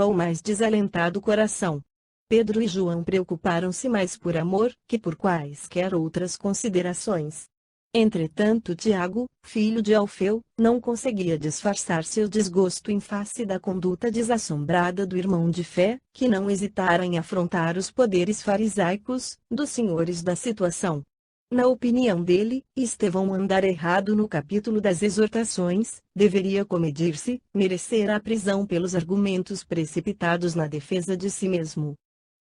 o mais desalentado coração. Pedro e João preocuparam-se mais por amor que por quaisquer outras considerações. Entretanto, Tiago, filho de Alfeu, não conseguia disfarçar seu desgosto em face da conduta desassombrada do irmão de fé, que não hesitara em afrontar os poderes farisaicos dos senhores da situação. Na opinião dele, Estevão andara errado no capítulo das exortações, deveria comedir-se, merecer a prisão pelos argumentos precipitados na defesa de si mesmo.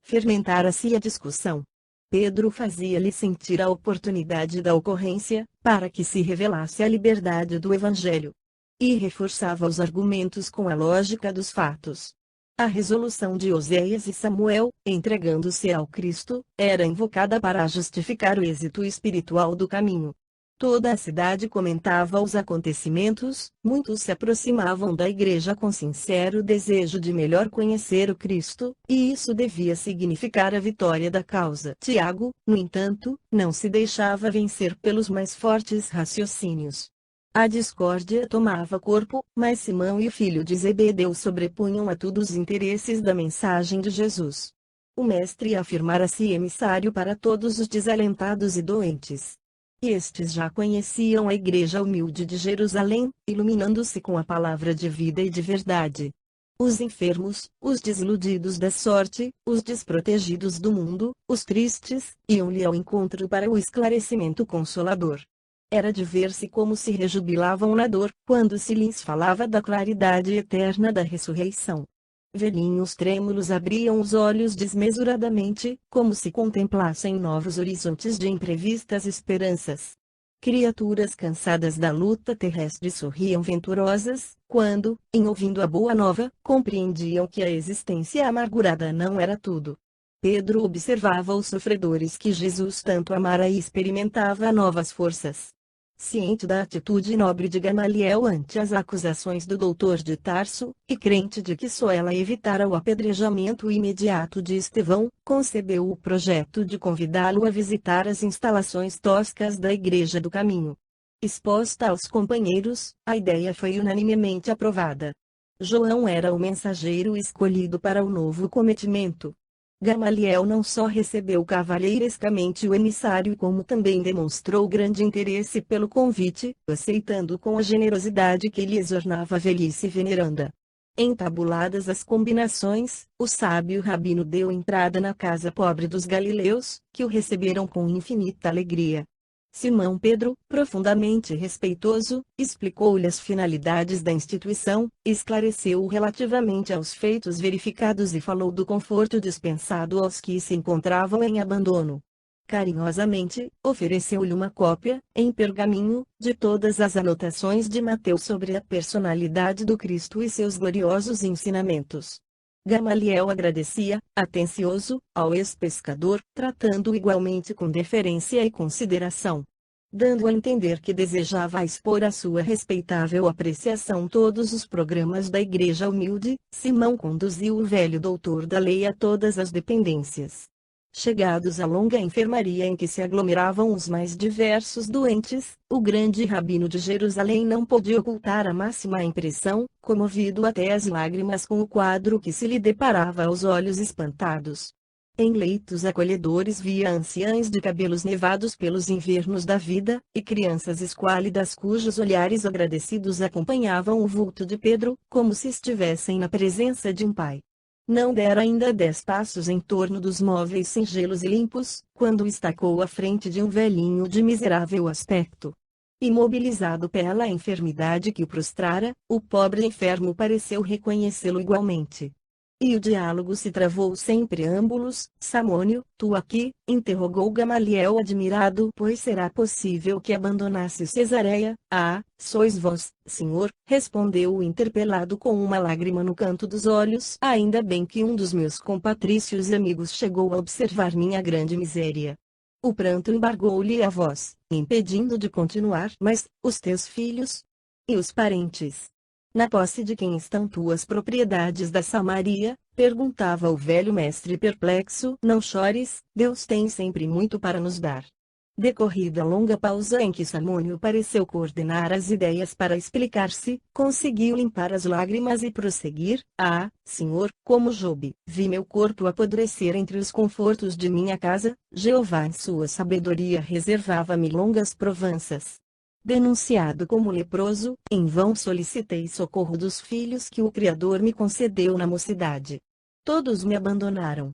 Fermentara-se a discussão. Pedro fazia-lhe sentir a oportunidade da ocorrência, para que se revelasse a liberdade do Evangelho. E reforçava os argumentos com a lógica dos fatos. A resolução de Oséias e Samuel, entregando-se ao Cristo, era invocada para justificar o êxito espiritual do caminho. Toda a cidade comentava os acontecimentos, muitos se aproximavam da igreja com sincero desejo de melhor conhecer o Cristo, e isso devia significar a vitória da causa. Tiago, no entanto, não se deixava vencer pelos mais fortes raciocínios. A discórdia tomava corpo, mas Simão e o filho de Zebedeu sobrepunham a tudo os interesses da mensagem de Jesus. O mestre afirmara-se emissário para todos os desalentados e doentes. Estes já conheciam a igreja humilde de Jerusalém, iluminando-se com a palavra de vida e de verdade. Os enfermos, os desiludidos da sorte, os desprotegidos do mundo, os tristes, iam-lhe ao encontro para o esclarecimento consolador. Era de ver-se como se rejubilavam na dor, quando se lhes falava da claridade eterna da ressurreição. Velhinhos trêmulos abriam os olhos desmesuradamente, como se contemplassem novos horizontes de imprevistas esperanças. Criaturas cansadas da luta terrestre sorriam venturosas, quando, em ouvindo a boa nova, compreendiam que a existência amargurada não era tudo. Pedro observava os sofredores que Jesus tanto amara e experimentava novas forças. Ciente da atitude nobre de Gamaliel ante as acusações do doutor de Tarso, e crente de que só ela evitara o apedrejamento imediato de Estevão, concebeu o projeto de convidá-lo a visitar as instalações toscas da Igreja do Caminho. Exposta aos companheiros, a ideia foi unanimemente aprovada. João era o mensageiro escolhido para o novo cometimento. Gamaliel não só recebeu cavalheirescamente o emissário como também demonstrou grande interesse pelo convite, aceitando com a generosidade que lhe exornava a velhice veneranda. Entabuladas as combinações, o sábio rabino deu entrada na casa pobre dos galileus, que o receberam com infinita alegria. Simão Pedro, profundamente respeitoso, explicou-lhe as finalidades da instituição, esclareceu-o relativamente aos feitos verificados e falou do conforto dispensado aos que se encontravam em abandono. Carinhosamente, ofereceu-lhe uma cópia, em pergaminho, de todas as anotações de Mateus sobre a personalidade do Cristo e seus gloriosos ensinamentos. Gamaliel agradecia, atencioso, ao ex-pescador, tratando-o igualmente com deferência e consideração. Dando a entender que desejava expor à sua respeitável apreciação todos os programas da Igreja Humilde, Simão conduziu o velho doutor da lei a todas as dependências. Chegados à longa enfermaria em que se aglomeravam os mais diversos doentes, o grande rabino de Jerusalém não pôde ocultar a máxima impressão, comovido até as lágrimas com o quadro que se lhe deparava aos olhos espantados. Em leitos acolhedores via anciães de cabelos nevados pelos invernos da vida, e crianças esquálidas cujos olhares agradecidos acompanhavam o vulto de Pedro, como se estivessem na presença de um pai. Não dera ainda 10 passos em torno dos móveis singelos e limpos, quando estacou à frente de um velhinho de miserável aspecto. Imobilizado pela enfermidade que o prostrara, o pobre enfermo pareceu reconhecê-lo igualmente. E o diálogo se travou sem preâmbulos. Samônio, tu aqui? Interrogou Gamaliel admirado. Pois será possível que abandonasse Cesareia? Ah, sois vós, senhor, respondeu o interpelado com uma lágrima no canto dos olhos. Ainda bem que um dos meus compatrícios e amigos chegou a observar minha grande miséria. O pranto embargou-lhe a voz, impedindo de continuar. Mas, os teus filhos? E os parentes? Na posse de quem estão tuas propriedades da Samaria? Perguntava o velho mestre perplexo. Não chores, Deus tem sempre muito para nos dar. Decorrida longa pausa em que Samônio pareceu coordenar as ideias para explicar-se, conseguiu limpar as lágrimas e prosseguir: Ah, Senhor, como Jobe, vi meu corpo apodrecer entre os confortos de minha casa, Jeová em sua sabedoria reservava-me longas provanças. Denunciado como leproso, em vão solicitei socorro dos filhos que o Criador me concedeu na mocidade. Todos me abandonaram.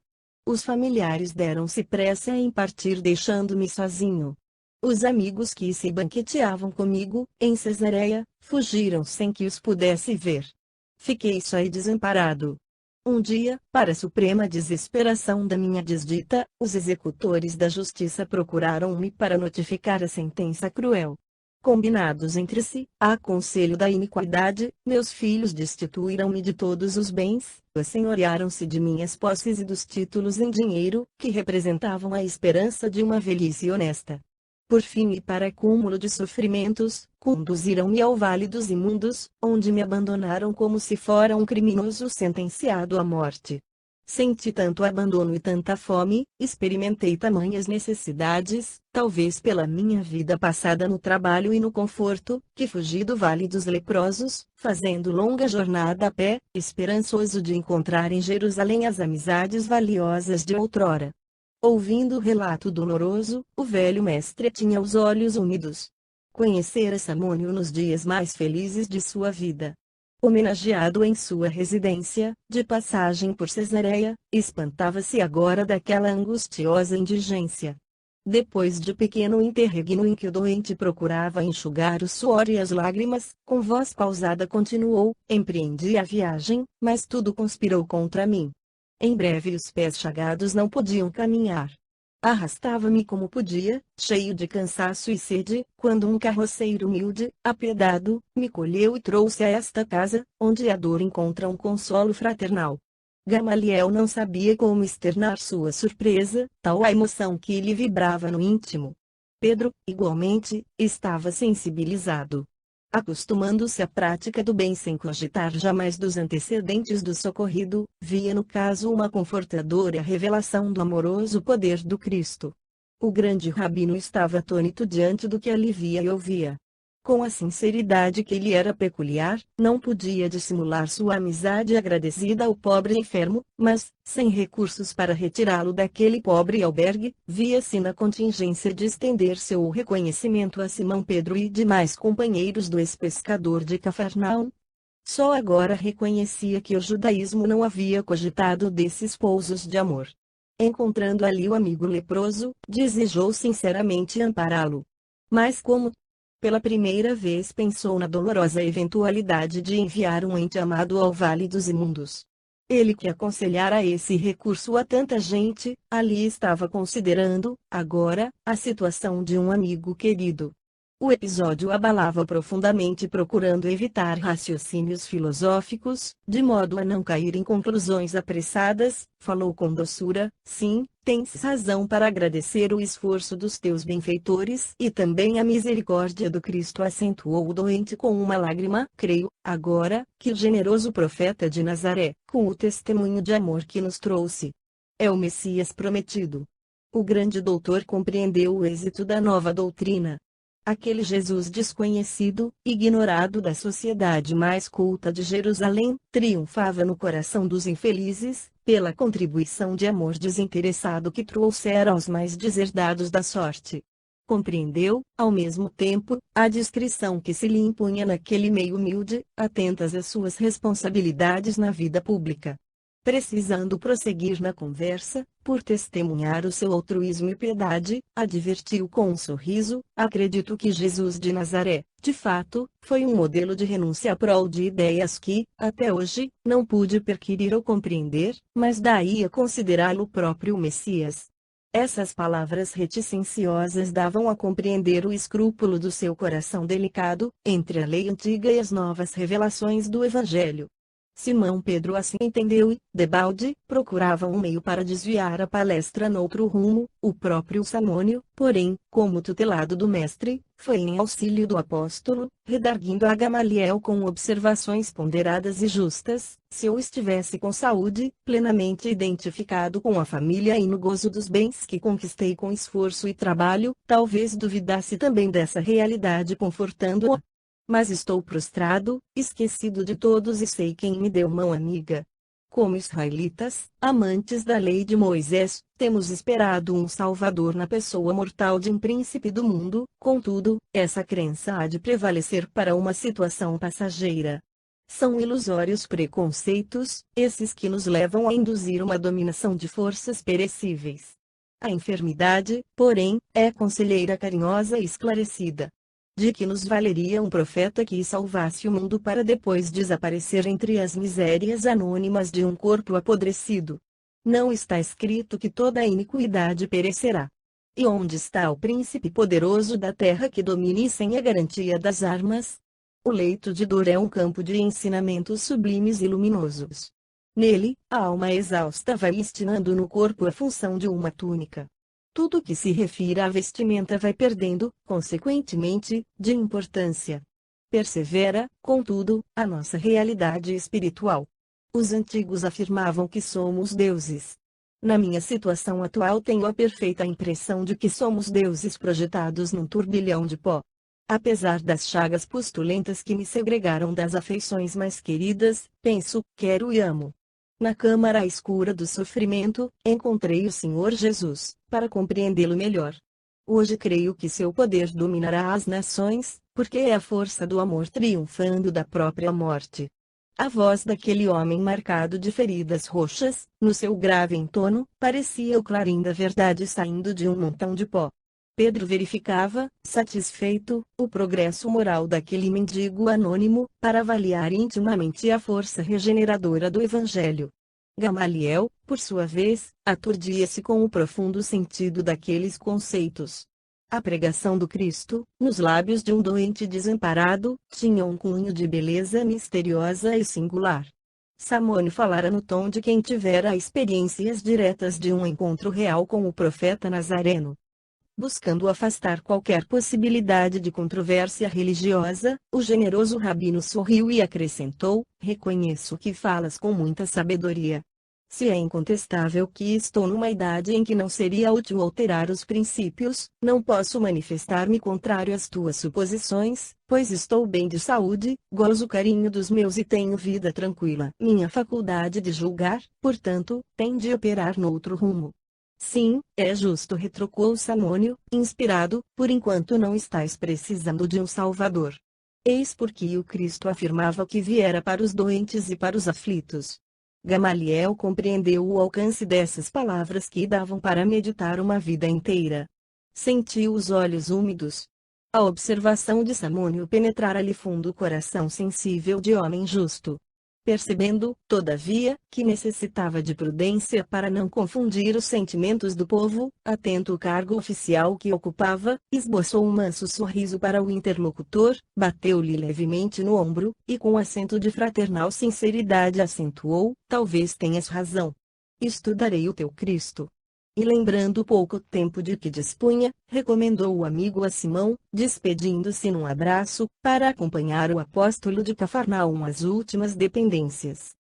Os familiares deram-se pressa em partir deixando-me sozinho. Os amigos que se banqueteavam comigo, em Cesareia, fugiram sem que os pudesse ver. Fiquei só e desamparado. Um dia, para suprema desesperação da minha desdita, os executores da justiça procuraram-me para notificar a sentença cruel. Combinados entre si, a conselho da iniquidade, meus filhos destituíram-me de todos os bens, assenhorearam-se de minhas posses e dos títulos em dinheiro, que representavam a esperança de uma velhice honesta. Por fim e para cúmulo de sofrimentos, conduziram-me ao vale dos imundos, onde me abandonaram como se fora um criminoso sentenciado à morte. Senti tanto abandono e tanta fome, experimentei tamanhas necessidades, talvez pela minha vida passada no trabalho e no conforto, que fugi do vale dos leprosos, fazendo longa jornada a pé, esperançoso de encontrar em Jerusalém as amizades valiosas de outrora. Ouvindo o relato doloroso, o velho mestre tinha os olhos úmidos. Conhecera Samônio nos dias mais felizes de sua vida. Homenageado em sua residência, de passagem por Cesareia, espantava-se agora daquela angustiosa indigência. Depois de pequeno interregno em que o doente procurava enxugar o suor e as lágrimas, com voz pausada continuou: empreendi a viagem, mas tudo conspirou contra mim. Em breve os pés chagados não podiam caminhar. Arrastava-me como podia, cheio de cansaço e sede, quando um carroceiro humilde, apiedado, me colheu e trouxe a esta casa, onde a dor encontra um consolo fraternal. Gamaliel não sabia como externar sua surpresa, tal a emoção que lhe vibrava no íntimo. Pedro, igualmente, estava sensibilizado. Acostumando-se à prática do bem sem cogitar jamais dos antecedentes do socorrido, via no caso uma confortadora revelação do amoroso poder do Cristo. O grande rabino estava atônito diante do que ali via e ouvia. Com a sinceridade que lhe era peculiar, não podia dissimular sua amizade agradecida ao pobre enfermo, mas, sem recursos para retirá-lo daquele pobre albergue, via-se na contingência de estender seu reconhecimento a Simão Pedro e demais companheiros do ex-pescador de Cafarnaum. Só agora reconhecia que o judaísmo não havia cogitado desses pousos de amor. Encontrando ali o amigo leproso, desejou sinceramente ampará-lo. Mas como pela primeira vez pensou na dolorosa eventualidade de enviar um ente amado ao vale dos imundos. Ele que aconselhara esse recurso a tanta gente, ali estava considerando, agora, a situação de um amigo querido. O episódio abalava profundamente procurando evitar raciocínios filosóficos, de modo a não cair em conclusões apressadas, falou com doçura: sim, tens razão para agradecer o esforço dos teus benfeitores e também a misericórdia do Cristo, acentuou o doente com uma lágrima. Creio, agora, que o generoso profeta de Nazaré, com o testemunho de amor que nos trouxe, é o Messias prometido. O grande doutor compreendeu o êxito da nova doutrina. Aquele Jesus desconhecido, ignorado da sociedade mais culta de Jerusalém, triunfava no coração dos infelizes, pela contribuição de amor desinteressado que trouxera aos mais deserdados da sorte. Compreendeu, ao mesmo tempo, a discrição que se lhe impunha naquele meio humilde, atentas às suas responsabilidades na vida pública. Precisando prosseguir na conversa, por testemunhar o seu altruísmo e piedade, advertiu com um sorriso: acredito que Jesus de Nazaré, de fato, foi um modelo de renúncia à prol de ideias que, até hoje, não pude perquirir ou compreender, mas daí a considerá-lo o próprio Messias. Essas palavras reticenciosas davam a compreender o escrúpulo do seu coração delicado, entre a lei antiga e as novas revelações do Evangelho. Simão Pedro assim entendeu e, debalde, procurava um meio para desviar a palestra noutro rumo. O próprio Samônio, porém, como tutelado do mestre, foi em auxílio do apóstolo, redarguindo a Gamaliel com observações ponderadas e justas. Se eu estivesse com saúde, plenamente identificado com a família e no gozo dos bens que conquistei com esforço e trabalho, talvez duvidasse também dessa realidade confortando-o. Mas estou prostrado, esquecido de todos e sei quem me deu mão amiga. Como israelitas, amantes da lei de Moisés, temos esperado um Salvador na pessoa mortal de um príncipe do mundo. Contudo, essa crença há de prevalecer para uma situação passageira. São ilusórios preconceitos, esses que nos levam a induzir uma dominação de forças perecíveis. A enfermidade, porém, é conselheira carinhosa e esclarecida. De que nos valeria um profeta que salvasse o mundo para depois desaparecer entre as misérias anônimas de um corpo apodrecido? Não está escrito que toda a iniquidade perecerá. E onde está o príncipe poderoso da terra que domine sem a garantia das armas? O leito de dor é um campo de ensinamentos sublimes e luminosos. Nele, a alma exausta vai destinando no corpo a função de uma túnica. Tudo que se refira à vestimenta vai perdendo, consequentemente, de importância. Persevera, contudo, a nossa realidade espiritual. Os antigos afirmavam que somos deuses. Na minha situação atual tenho a perfeita impressão de que somos deuses projetados num turbilhão de pó. Apesar das chagas pustulentas que me segregaram das afeições mais queridas, penso, quero e amo. Na câmara escura do sofrimento, encontrei o Senhor Jesus, para compreendê-lo melhor. Hoje creio que seu poder dominará as nações, porque é a força do amor triunfando da própria morte. A voz daquele homem marcado de feridas roxas, no seu grave entono, parecia o clarim da verdade saindo de um montão de pó. Pedro verificava, satisfeito, o progresso moral daquele mendigo anônimo, para avaliar intimamente a força regeneradora do Evangelho. Gamaliel, por sua vez, aturdia-se com o profundo sentido daqueles conceitos. A pregação do Cristo, nos lábios de um doente desamparado, tinha um cunho de beleza misteriosa e singular. Samônio falara no tom de quem tivera experiências diretas de um encontro real com o profeta Nazareno. Buscando afastar qualquer possibilidade de controvérsia religiosa, o generoso rabino sorriu e acrescentou: reconheço que falas com muita sabedoria. Se é incontestável que estou numa idade em que não seria útil alterar os princípios, não posso manifestar-me contrário às tuas suposições, pois estou bem de saúde, gozo o carinho dos meus e tenho vida tranquila. Minha faculdade de julgar, portanto, tem de operar noutro rumo. Sim, é justo, retrucou Samônio, inspirado, por enquanto não estás precisando de um Salvador. Eis porque o Cristo afirmava que viera para os doentes e para os aflitos. Gamaliel compreendeu o alcance dessas palavras que davam para meditar uma vida inteira. Sentiu os olhos úmidos. A observação de Samônio penetrara-lhe fundo o coração sensível de homem justo. Percebendo, todavia, que necessitava de prudência para não confundir os sentimentos do povo, atento ao cargo oficial que ocupava, esboçou um manso sorriso para o interlocutor, bateu-lhe levemente no ombro, e com acento de fraternal sinceridade acentuou: talvez tenhas razão. Estudarei o teu Cristo. E lembrando o pouco tempo de que dispunha, recomendou o amigo a Simão, despedindo-se num abraço, para acompanhar o apóstolo de Cafarnaum às últimas dependências.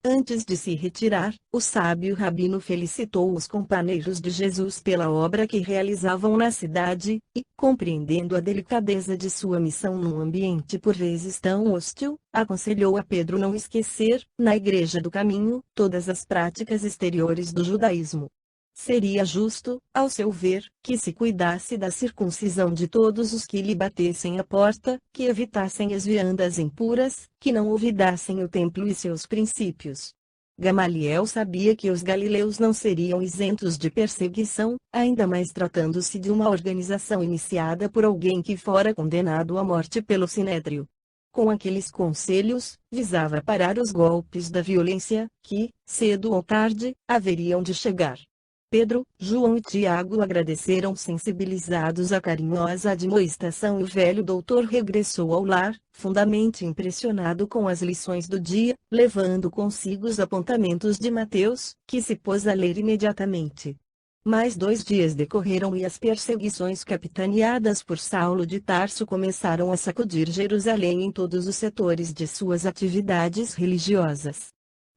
Antes de se retirar, o sábio rabino felicitou os companheiros de Jesus pela obra que realizavam na cidade, e, compreendendo a delicadeza de sua missão num ambiente por vezes tão hostil, aconselhou a Pedro não esquecer, na Igreja do Caminho, todas as práticas exteriores do judaísmo. Seria justo, ao seu ver, que se cuidasse da circuncisão de todos os que lhe batessem a porta, que evitassem as viandas impuras, que não olvidassem o templo e seus princípios. Gamaliel sabia que os galileus não seriam isentos de perseguição, ainda mais tratando-se de uma organização iniciada por alguém que fora condenado à morte pelo Sinédrio. Com aqueles conselhos, visava parar os golpes da violência, que, cedo ou tarde, haveriam de chegar. Pedro, João e Tiago agradeceram sensibilizados à carinhosa admoestação e o velho doutor regressou ao lar, fundamente impressionado com as lições do dia, levando consigo os apontamentos de Mateus, que se pôs a ler imediatamente. Mais 2 dias decorreram e as perseguições capitaneadas por Saulo de Tarso começaram a sacudir Jerusalém em todos os setores de suas atividades religiosas.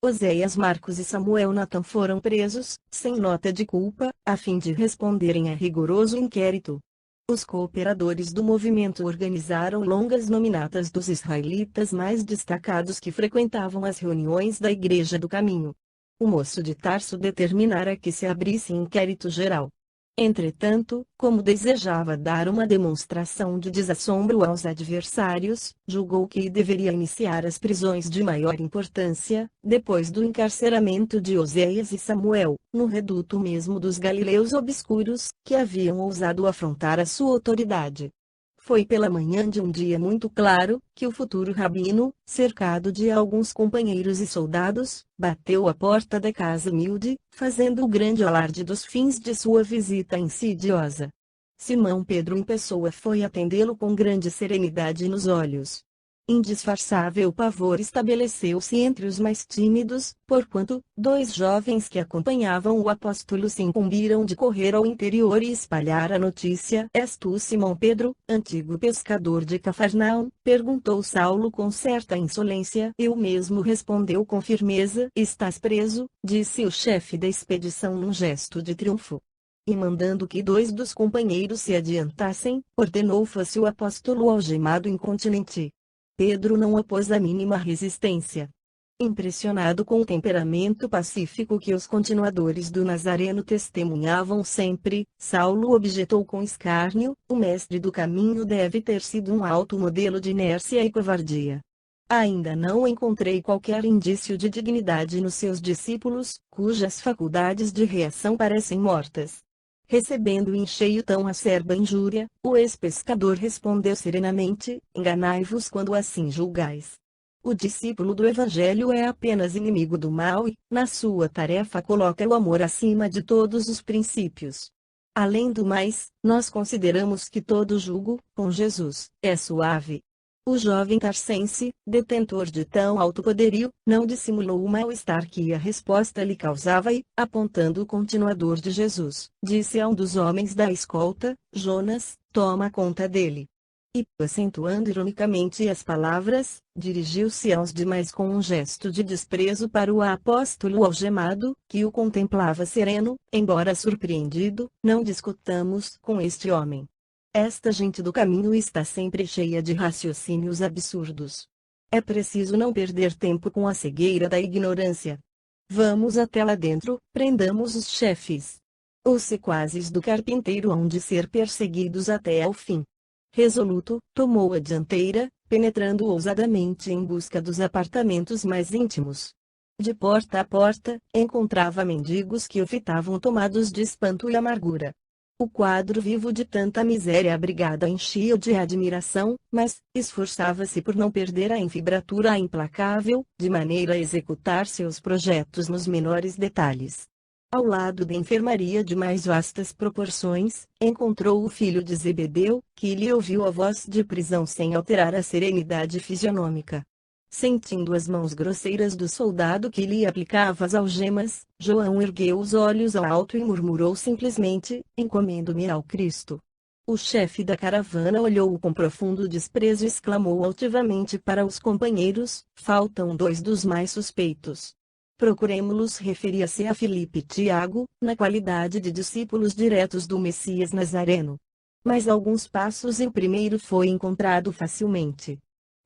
Oséias, Marcos e Samuel Natan foram presos, sem nota de culpa, a fim de responderem a rigoroso inquérito. Os cooperadores do movimento organizaram longas nominatas dos israelitas mais destacados que frequentavam as reuniões da Igreja do Caminho. O moço de Tarso determinara que se abrisse inquérito geral. Entretanto, como desejava dar uma demonstração de desassombro aos adversários, julgou que deveria iniciar as prisões de maior importância, depois do encarceramento de Oséias e Samuel, no reduto mesmo dos galileus obscuros, que haviam ousado afrontar a sua autoridade. Foi pela manhã de um dia muito claro, que o futuro rabino, cercado de alguns companheiros e soldados, bateu à porta da casa humilde, fazendo o grande alarde dos fins de sua visita insidiosa. Simão Pedro em pessoa foi atendê-lo com grande serenidade nos olhos. Indisfarçável pavor estabeleceu-se entre os mais tímidos, porquanto 2 jovens que acompanhavam o apóstolo se incumbiram de correr ao interior e espalhar a notícia. És tu Simão Pedro, antigo pescador de Cafarnaum? Perguntou Saulo com certa insolência. Eu mesmo, respondeu com firmeza. Estás preso, disse o chefe da expedição num gesto de triunfo. E mandando que 2 dos companheiros se adiantassem, ordenou-fosse o apóstolo algemado incontinenti. Pedro não opôs a mínima resistência. Impressionado com o temperamento pacífico que os continuadores do Nazareno testemunhavam sempre, Saulo objetou com escárnio: o mestre do caminho deve ter sido um alto modelo de inércia e covardia. Ainda não encontrei qualquer indício de dignidade nos seus discípulos, cujas faculdades de reação parecem mortas. Recebendo em cheio tão acerba injúria, o ex-pescador respondeu serenamente: enganai-vos quando assim julgais. O discípulo do Evangelho é apenas inimigo do mal e, na sua tarefa, coloca o amor acima de todos os princípios. Além do mais, nós consideramos que todo jugo, com Jesus, é suave. O jovem tarsense, detentor de tão alto poderio, não dissimulou o mal-estar que a resposta lhe causava e, apontando o continuador de Jesus, disse a um dos homens da escolta: Jonas, toma conta dele. E, acentuando ironicamente as palavras, dirigiu-se aos demais com um gesto de desprezo para o apóstolo algemado, que o contemplava sereno. Embora surpreendido, não discutamos com este homem. Esta gente do caminho está sempre cheia de raciocínios absurdos. É preciso não perder tempo com a cegueira da ignorância. Vamos até lá dentro, prendamos os chefes. Os sequazes do carpinteiro hão de ser perseguidos até ao fim. Resoluto, tomou a dianteira, penetrando ousadamente em busca dos apartamentos mais íntimos. De porta a porta, encontrava mendigos que o fitavam tomados de espanto e amargura. O quadro vivo de tanta miséria abrigada enchia-o de admiração, mas esforçava-se por não perder a enfibratura implacável, de maneira a executar seus projetos nos menores detalhes. Ao lado da enfermaria de mais vastas proporções, encontrou o filho de Zebedeu, que lhe ouviu a voz de prisão sem alterar a serenidade fisionômica. Sentindo as mãos grosseiras do soldado que lhe aplicava as algemas, João ergueu os olhos ao alto e murmurou simplesmente: encomendo-me ao Cristo. O chefe da caravana olhou-o com profundo desprezo e exclamou altivamente para os companheiros: faltam 2 dos mais suspeitos. Procuremo-los. Referia-se a Filipe e Tiago, na qualidade de discípulos diretos do Messias Nazareno. Mas alguns passos e o primeiro foi encontrado facilmente.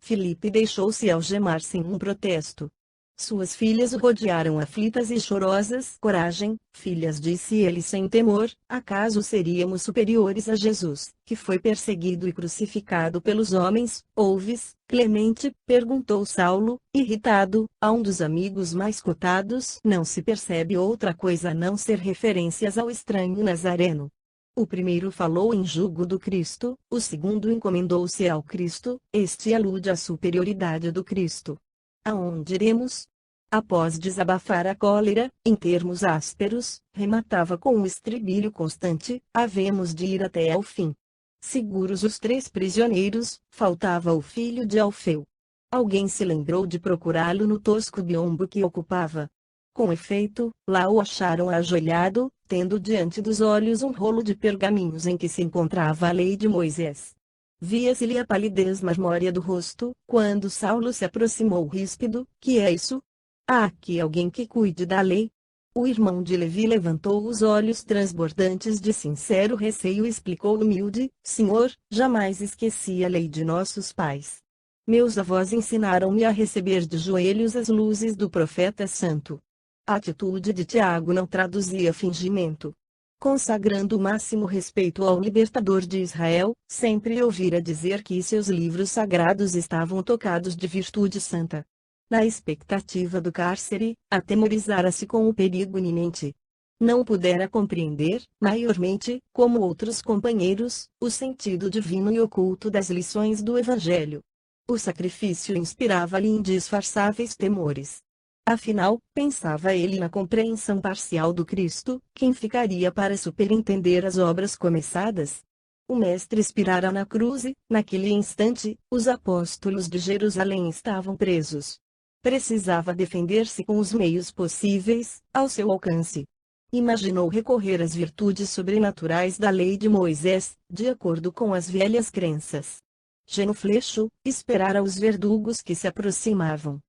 Filipe deixou-se algemar sem um protesto. Suas filhas o rodearam aflitas e chorosas. Coragem, filhas, disse ele sem temor, acaso seríamos superiores a Jesus, que foi perseguido e crucificado pelos homens? Ouves, Clemente? Perguntou Saulo, irritado, a um dos amigos mais cotados. Não se percebe outra coisa a não ser referências ao estranho Nazareno. O primeiro falou em jugo do Cristo, o segundo encomendou-se ao Cristo, este alude à superioridade do Cristo. Aonde iremos? Após desabafar a cólera, em termos ásperos, rematava com um estribilho constante: havemos de ir até ao fim. Seguros os 3 prisioneiros, faltava o filho de Alfeu. Alguém se lembrou de procurá-lo no tosco biombo que ocupava. Com efeito, lá o acharam ajoelhado, tendo diante dos olhos um rolo de pergaminhos em que se encontrava a lei de Moisés. Via-se-lhe a palidez marmórea do rosto, quando Saulo se aproximou ríspido: que é isso? Há aqui alguém que cuide da lei? O irmão de Levi levantou os olhos transbordantes de sincero receio e explicou humilde: Senhor, jamais esqueci a lei de nossos pais. Meus avós ensinaram-me a receber de joelhos as luzes do profeta santo. A atitude de Tiago não traduzia fingimento. Consagrando o máximo respeito ao libertador de Israel, sempre ouvira dizer que seus livros sagrados estavam tocados de virtude santa. Na expectativa do cárcere, atemorizara-se com o perigo iminente. Não pudera compreender, maiormente, como outros companheiros, o sentido divino e oculto das lições do Evangelho. O sacrifício inspirava-lhe indisfarçáveis temores. Afinal, pensava ele na compreensão parcial do Cristo, quem ficaria para superintender as obras começadas? O Mestre expirara na cruz e, naquele instante, os apóstolos de Jerusalém estavam presos. Precisava defender-se com os meios possíveis, ao seu alcance. Imaginou recorrer às virtudes sobrenaturais da lei de Moisés, de acordo com as velhas crenças. Genuflexo, esperara os verdugos que se aproximavam.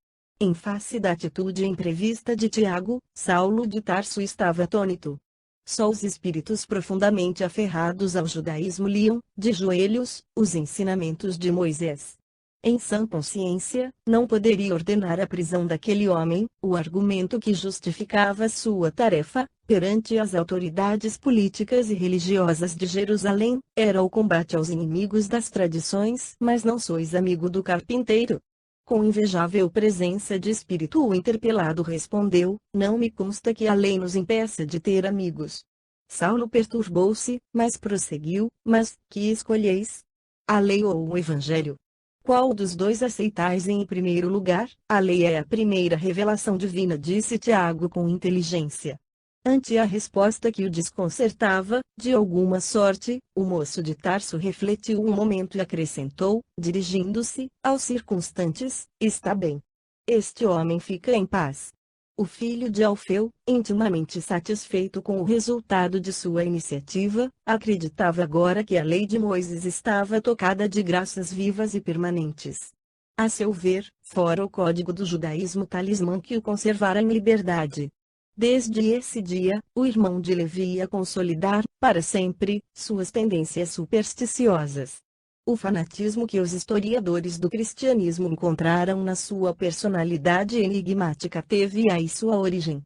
Em face da atitude imprevista de Tiago, Saulo de Tarso estava atônito. Só os espíritos profundamente aferrados ao judaísmo liam, de joelhos, os ensinamentos de Moisés. Em sã consciência, não poderia ordenar a prisão daquele homem. O argumento que justificava sua tarefa, perante as autoridades políticas e religiosas de Jerusalém, era o combate aos inimigos das tradições. Mas não sois amigo do carpinteiro? Com invejável presença de espírito o interpelado respondeu: não me consta que a lei nos impeça de ter amigos. Saulo perturbou-se, mas prosseguiu: mas, que escolheis? A lei ou o evangelho? Qual dos dois aceitais em primeiro lugar? A lei é a primeira revelação divina, disse Tiago com inteligência. Ante a resposta que o desconcertava, de alguma sorte, o moço de Tarso refletiu um momento e acrescentou, dirigindo-se aos circunstantes: está bem. Este homem fica em paz. O filho de Alfeu, intimamente satisfeito com o resultado de sua iniciativa, acreditava agora que a lei de Moisés estava tocada de graças vivas e permanentes. A seu ver, fora o código do judaísmo talismã que o conservara em liberdade. Desde esse dia, o irmão de Levi ia consolidar, para sempre, suas tendências supersticiosas. O fanatismo que os historiadores do cristianismo encontraram na sua personalidade enigmática teve aí sua origem.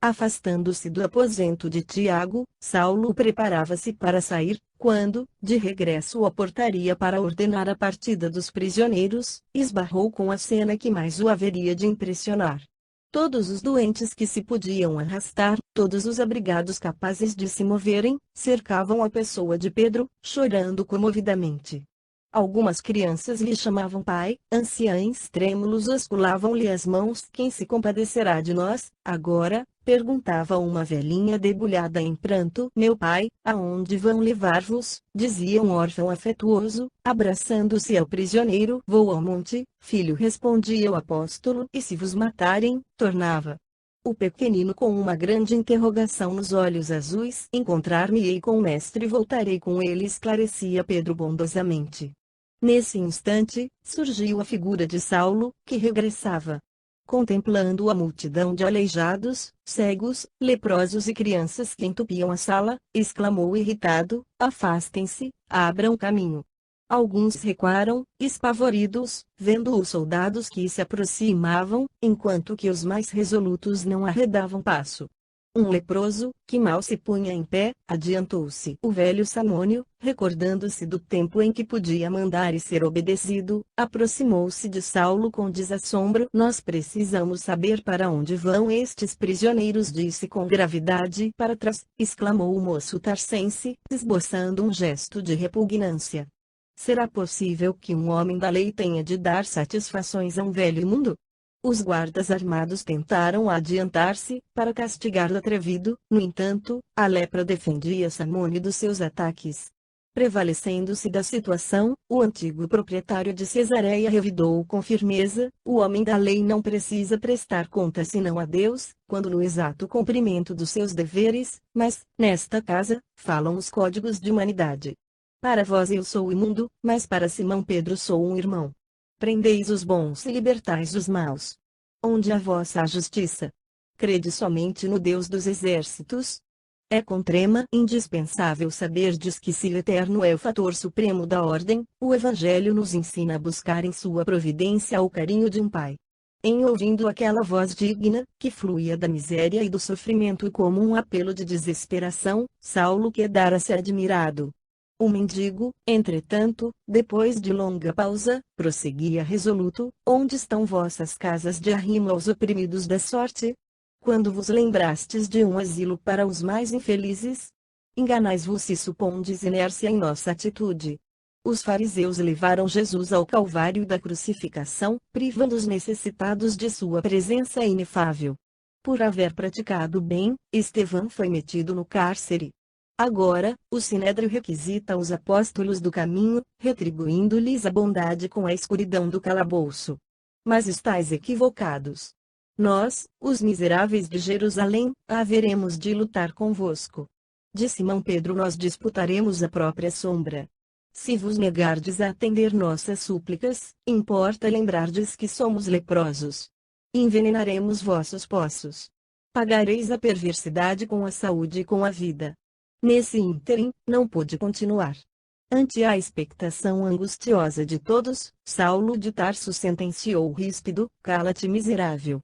Afastando-se do aposento de Tiago, Saulo preparava-se para sair, quando, de regresso à portaria para ordenar a partida dos prisioneiros, esbarrou com a cena que mais o haveria de impressionar. Todos os doentes que se podiam arrastar, todos os abrigados capazes de se moverem, cercavam a pessoa de Pedro, chorando comovidamente. Algumas crianças lhe chamavam pai, anciães trêmulos osculavam-lhe as mãos. Quem se compadecerá de nós, agora? Perguntava uma velhinha debulhada em pranto. Meu pai, aonde vão levar-vos? Dizia um órfão afetuoso, abraçando-se ao prisioneiro. Vou ao monte, filho, respondia o apóstolo. E se vos matarem? Tornava o pequenino com uma grande interrogação nos olhos azuis. Encontrar-me-ei com o mestre e voltarei com ele, esclarecia Pedro bondosamente. Nesse instante, surgiu a figura de Saulo, que regressava. Contemplando a multidão de aleijados, cegos, leprosos e crianças que entupiam a sala, exclamou irritado: afastem-se, abram caminho. Alguns recuaram, espavoridos, vendo os soldados que se aproximavam, enquanto que os mais resolutos não arredavam passo. Um leproso, que mal se punha em pé, adiantou-se. O velho Samônio, recordando-se do tempo em que podia mandar e ser obedecido, aproximou-se de Saulo com desassombro. Nós precisamos saber para onde vão estes prisioneiros, disse com gravidade. Para trás, exclamou o moço tarsense, esboçando um gesto de repugnância. Será possível que um homem da lei tenha de dar satisfações a um velho imundo? Os guardas armados tentaram adiantar-se, para castigar o atrevido, no entanto, a lepra defendia Samone dos seus ataques. Prevalecendo-se da situação, o antigo proprietário de Cesareia revidou com firmeza: o homem da lei não precisa prestar conta senão a Deus, quando no exato cumprimento dos seus deveres, mas, nesta casa, falam os códigos de humanidade. Para vós eu sou imundo, mas para Simão Pedro sou um irmão. Prendeis os bons e libertais os maus. Onde a vossa justiça? Crede somente no Deus dos exércitos? É com trema indispensável saberdes que se o Eterno é o fator supremo da ordem, o Evangelho nos ensina a buscar em sua providência o carinho de um pai. Em ouvindo aquela voz digna, que fluía da miséria e do sofrimento como um apelo de desesperação, Saulo quedara-se admirado. O mendigo, entretanto, depois de longa pausa, prosseguia resoluto: onde estão vossas casas de arrimo aos oprimidos da sorte? Quando vos lembrastes de um asilo para os mais infelizes? Enganais-vos se supondes inércia em nossa atitude. Os fariseus levaram Jesus ao calvário da crucificação, privando os necessitados de sua presença inefável. Por haver praticado o bem, Estevão foi metido no cárcere. Agora, o Sinédrio requisita os apóstolos do caminho, retribuindo-lhes a bondade com a escuridão do calabouço. Mas estáis equivocados. Nós, os miseráveis de Jerusalém, haveremos de lutar convosco. De Simão Pedro nós disputaremos a própria sombra. Se vos negardes a atender nossas súplicas, importa lembrardes que somos leprosos. Envenenaremos vossos poços. Pagareis a perversidade com a saúde e com a vida. Nesse ínterim, não pôde continuar. Ante a expectação angustiosa de todos, Saulo de Tarso sentenciou ríspido: cala-te, miserável.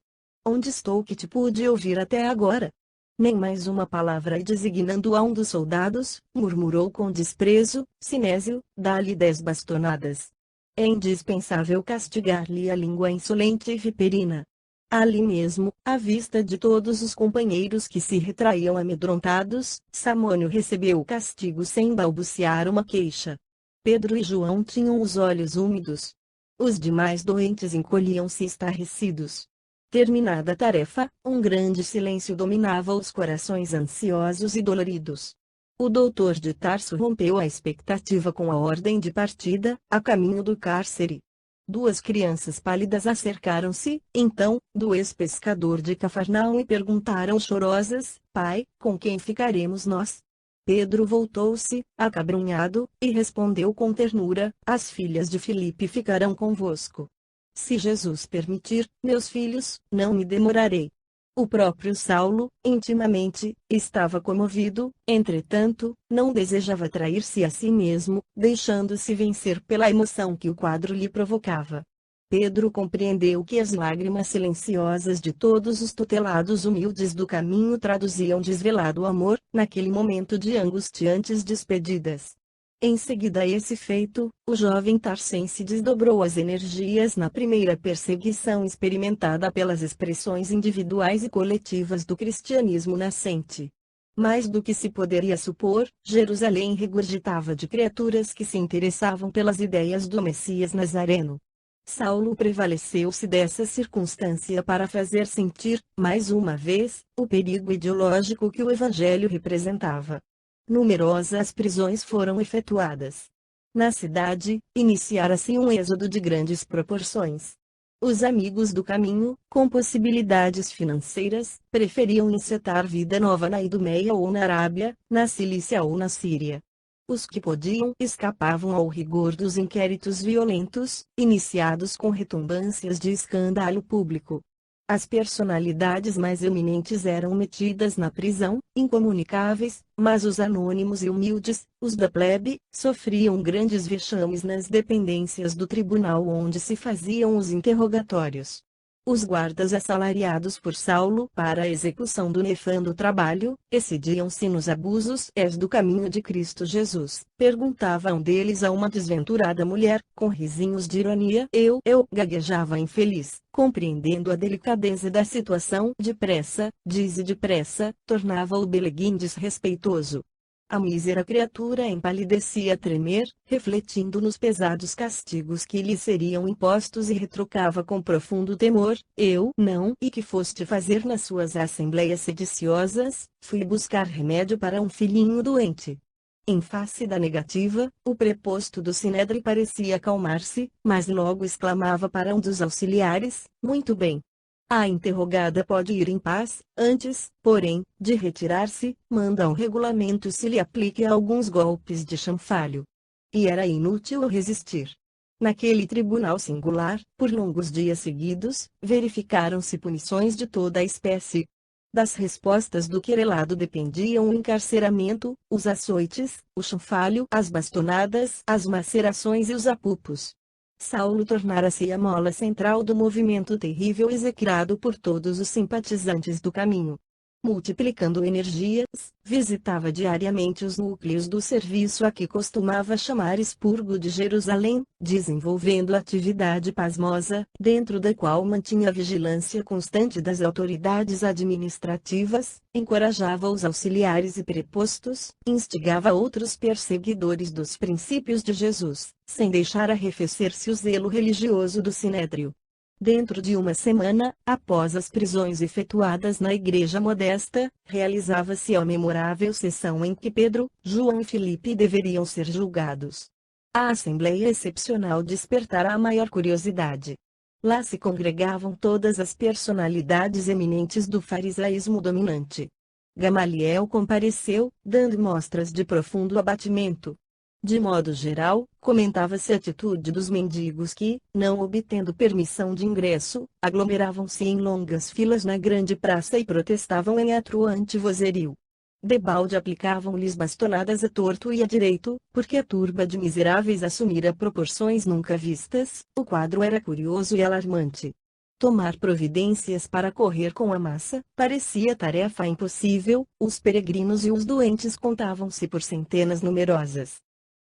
Onde estou que te pude ouvir até agora? Nem mais uma palavra. E designando a um dos soldados, murmurou com desprezo: Sinésio, dá-lhe 10 bastonadas. É indispensável castigar-lhe a língua insolente e viperina. Ali mesmo, à vista de todos os companheiros que se retraíam amedrontados, Samônio recebeu o castigo sem balbuciar uma queixa. Pedro e João tinham os olhos úmidos. Os demais doentes encolhiam-se estarrecidos. Terminada a tarefa, um grande silêncio dominava os corações ansiosos e doloridos. O doutor de Tarso rompeu a expectativa com a ordem de partida, a caminho do cárcere. 2 crianças pálidas acercaram-se, então, do ex-pescador de Cafarnaum e perguntaram chorosas: Pai, com quem ficaremos nós? Pedro voltou-se, acabrunhado, e respondeu com ternura: As filhas de Filipe ficarão convosco. Se Jesus permitir, meus filhos, não me demorarei. O próprio Saulo, intimamente, estava comovido, entretanto, não desejava trair-se a si mesmo, deixando-se vencer pela emoção que o quadro lhe provocava. Pedro compreendeu que as lágrimas silenciosas de todos os tutelados humildes do caminho traduziam desvelado amor, naquele momento de angustiantes despedidas. Em seguida a esse feito, o jovem tarsense desdobrou as energias na primeira perseguição experimentada pelas expressões individuais e coletivas do cristianismo nascente. Mais do que se poderia supor, Jerusalém regurgitava de criaturas que se interessavam pelas ideias do Messias Nazareno. Saulo prevaleceu-se dessa circunstância para fazer sentir, mais uma vez, o perigo ideológico que o Evangelho representava. Numerosas prisões foram efetuadas. Na cidade, iniciara-se um êxodo de grandes proporções. Os amigos do caminho, com possibilidades financeiras, preferiam encetar vida nova na Idumeia ou na Arábia, na Cilícia ou na Síria. Os que podiam escapavam ao rigor dos inquéritos violentos, iniciados com retumbâncias de escândalo público. As personalidades mais eminentes eram metidas na prisão, incomunicáveis, mas os anônimos e humildes, os da plebe, sofriam grandes vexames nas dependências do tribunal onde se faziam os interrogatórios. Os guardas assalariados por Saulo para a execução do nefando trabalho, excediam-se nos abusos. És do caminho de Cristo Jesus? Perguntava um deles a uma desventurada mulher, com risinhos de ironia. Eu gaguejava infeliz, compreendendo a delicadeza da situação. Depressa, dize depressa, tornava o Beleguim desrespeitoso. A mísera criatura empalidecia a tremer, refletindo nos pesados castigos que lhe seriam impostos, e retrucava com profundo temor: eu não, e que foste fazer nas suas assembleias sediciosas? Fui buscar remédio para um filhinho doente. Em face da negativa, o preposto do Sinédrio parecia acalmar-se, mas logo exclamava para um dos auxiliares: muito bem. A interrogada pode ir em paz, antes, porém, de retirar-se, manda um regulamento se lhe aplique alguns golpes de chanfalho. E era inútil resistir. Naquele tribunal singular, por longos dias seguidos, verificaram-se punições de toda a espécie. Das respostas do querelado dependiam o encarceramento, os açoites, o chanfalho, as bastonadas, as macerações e os apupos. Saulo tornara-se a mola central do movimento terrível execrado por todos os simpatizantes do caminho. Multiplicando energias, visitava diariamente os núcleos do serviço a que costumava chamar Expurgo de Jerusalém, desenvolvendo atividade pasmosa, dentro da qual mantinha a vigilância constante das autoridades administrativas, encorajava os auxiliares e prepostos, instigava outros perseguidores dos princípios de Jesus, sem deixar arrefecer-se o zelo religioso do Sinédrio. Dentro de uma semana, após as prisões efetuadas na igreja modesta, realizava-se a memorável sessão em que Pedro, João e Filipe deveriam ser julgados. A assembleia excepcional despertara a maior curiosidade. Lá se congregavam todas as personalidades eminentes do farisaísmo dominante. Gamaliel compareceu, dando mostras de profundo abatimento. De modo geral, comentava-se a atitude dos mendigos que, não obtendo permissão de ingresso, aglomeravam-se em longas filas na grande praça e protestavam em atroante vozerio. Debalde aplicavam-lhes bastonadas a torto e a direito, porque a turba de miseráveis assumira proporções nunca vistas. O quadro era curioso e alarmante. Tomar providências para correr com a massa parecia tarefa impossível. Os peregrinos e os doentes contavam-se por centenas numerosas.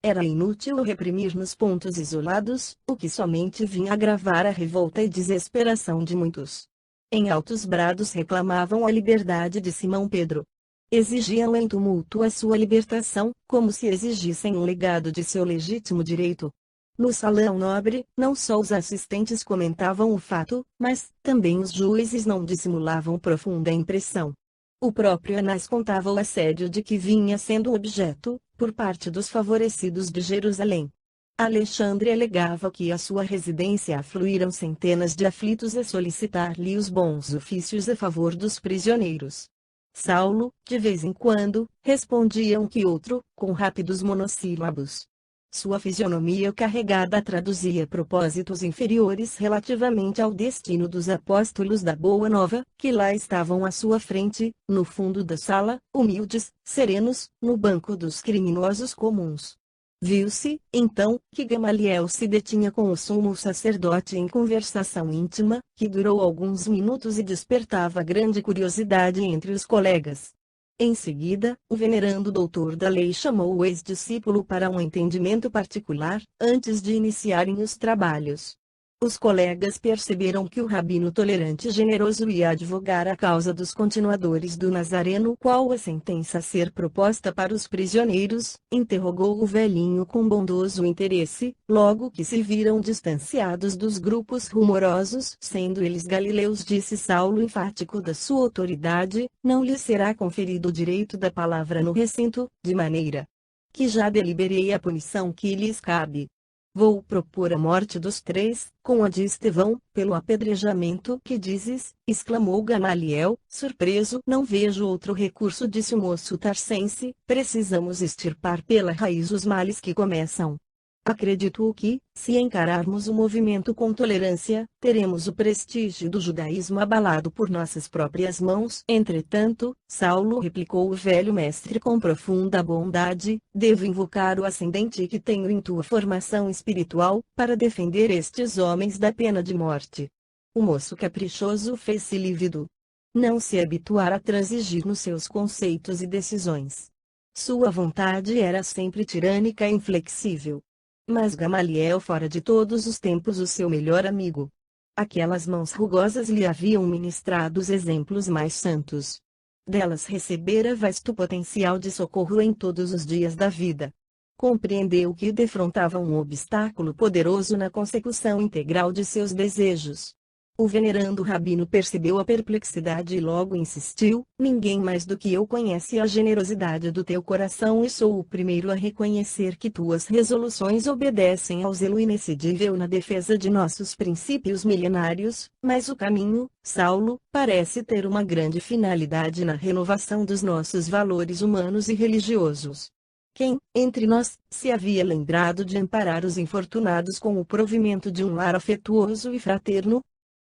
Era inútil reprimir nos pontos isolados, o que somente vinha agravar a revolta e desesperação de muitos. Em altos brados reclamavam a liberdade de Simão Pedro. Exigiam em tumulto a sua libertação, como se exigissem um legado de seu legítimo direito. No salão nobre, não só os assistentes comentavam o fato, mas também os juízes não dissimulavam profunda impressão. O próprio Anás contava o assédio de que vinha sendo objeto, por parte dos favorecidos de Jerusalém. Alexandre alegava que à sua residência afluíram centenas de aflitos a solicitar-lhe os bons ofícios a favor dos prisioneiros. Saulo, de vez em quando, respondia um que outro, com rápidos monossílabos. Sua fisionomia carregada traduzia propósitos inferiores relativamente ao destino dos apóstolos da Boa Nova, que lá estavam à sua frente, no fundo da sala, humildes, serenos, no banco dos criminosos comuns. Viu-se, então, que Gamaliel se detinha com o sumo sacerdote em conversação íntima, que durou alguns minutos e despertava grande curiosidade entre os colegas. Em seguida, o venerando doutor da lei chamou o ex-discípulo para um entendimento particular, antes de iniciarem os trabalhos. Os colegas perceberam que o rabino tolerante e generoso ia advogar a causa dos continuadores do Nazareno. Qual a sentença a ser proposta para os prisioneiros? Interrogou o velhinho com bondoso interesse, logo que se viram distanciados dos grupos rumorosos. Sendo eles galileus, disse Saulo enfático da sua autoridade, não lhes será conferido o direito da palavra no recinto, de maneira que já deliberei a punição que lhes cabe. Vou propor a morte dos três, com a de Estevão, pelo apedrejamento. Que dizes? Exclamou Gamaliel, surpreso. Não vejo outro recurso, disse o moço tarcense. Precisamos extirpar pela raiz os males que começam. Acredito que, se encararmos o movimento com tolerância, teremos o prestígio do judaísmo abalado por nossas próprias mãos. Entretanto, Saulo, replicou o velho mestre com profunda bondade, devo invocar o ascendente que tenho em tua formação espiritual, para defender estes homens da pena de morte. O moço caprichoso fez-se lívido. Não se habituara a transigir nos seus conceitos e decisões. Sua vontade era sempre tirânica e inflexível. Mas Gamaliel fora de todos os tempos o seu melhor amigo. Aquelas mãos rugosas lhe haviam ministrado os exemplos mais santos. Delas recebera vasto potencial de socorro em todos os dias da vida. Compreendeu que defrontava um obstáculo poderoso na consecução integral de seus desejos. O venerando rabino percebeu a perplexidade e logo insistiu: ninguém mais do que eu conhece a generosidade do teu coração e sou o primeiro a reconhecer que tuas resoluções obedecem ao zelo inexcedível na defesa de nossos princípios milenários, mas o caminho, Saulo, parece ter uma grande finalidade na renovação dos nossos valores humanos e religiosos. Quem, entre nós, se havia lembrado de amparar os infortunados com o provimento de um lar afetuoso e fraterno?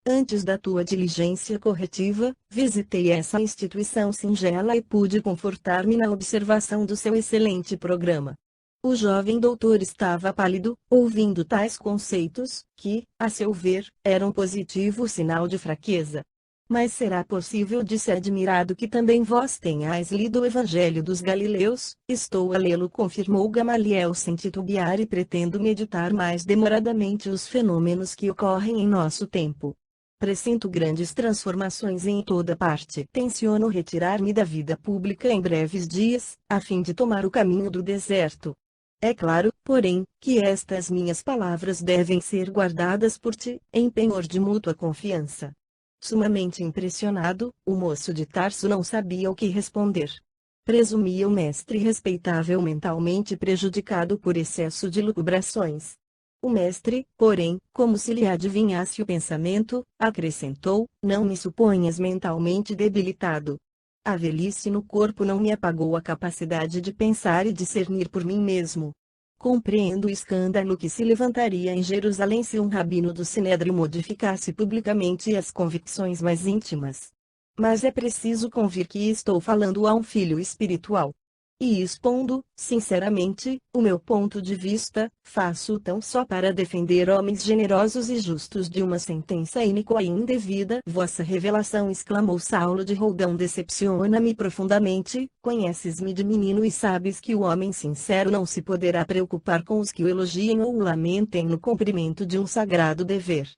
Antes da tua diligência corretiva, visitei essa instituição singela e pude confortar-me na observação do seu excelente programa. O jovem doutor estava pálido, ouvindo tais conceitos, que, a seu ver, eram positivo sinal de fraqueza. Mas será possível, disse admirado, que também vós tenhais lido o Evangelho dos Galileus? Estou a lê-lo, confirmou Gamaliel sem titubear, e pretendo meditar mais demoradamente os fenômenos que ocorrem em nosso tempo. Presinto grandes transformações em toda parte. Tenciono retirar-me da vida pública em breves dias, a fim de tomar o caminho do deserto. É claro, porém, que estas minhas palavras devem ser guardadas por ti, em penhor de mútua confiança. Sumamente impressionado, o moço de Tarso não sabia o que responder. Presumia o mestre respeitável mentalmente prejudicado por excesso de lucubrações. O mestre, porém, como se lhe adivinhasse o pensamento, acrescentou: não me suponhas mentalmente debilitado. A velhice no corpo não me apagou a capacidade de pensar e discernir por mim mesmo. Compreendo o escândalo que se levantaria em Jerusalém se um rabino do Sinédrio modificasse publicamente as convicções mais íntimas. Mas é preciso convir que estou falando a um filho espiritual. E expondo, sinceramente, o meu ponto de vista, faço tão só para defender homens generosos e justos de uma sentença iníqua e indevida. Vossa revelação, exclamou Saulo de Roldão, decepciona-me profundamente. Conheces-me de menino e sabes que o homem sincero não se poderá preocupar com os que o elogiem ou o lamentem no cumprimento de um sagrado dever.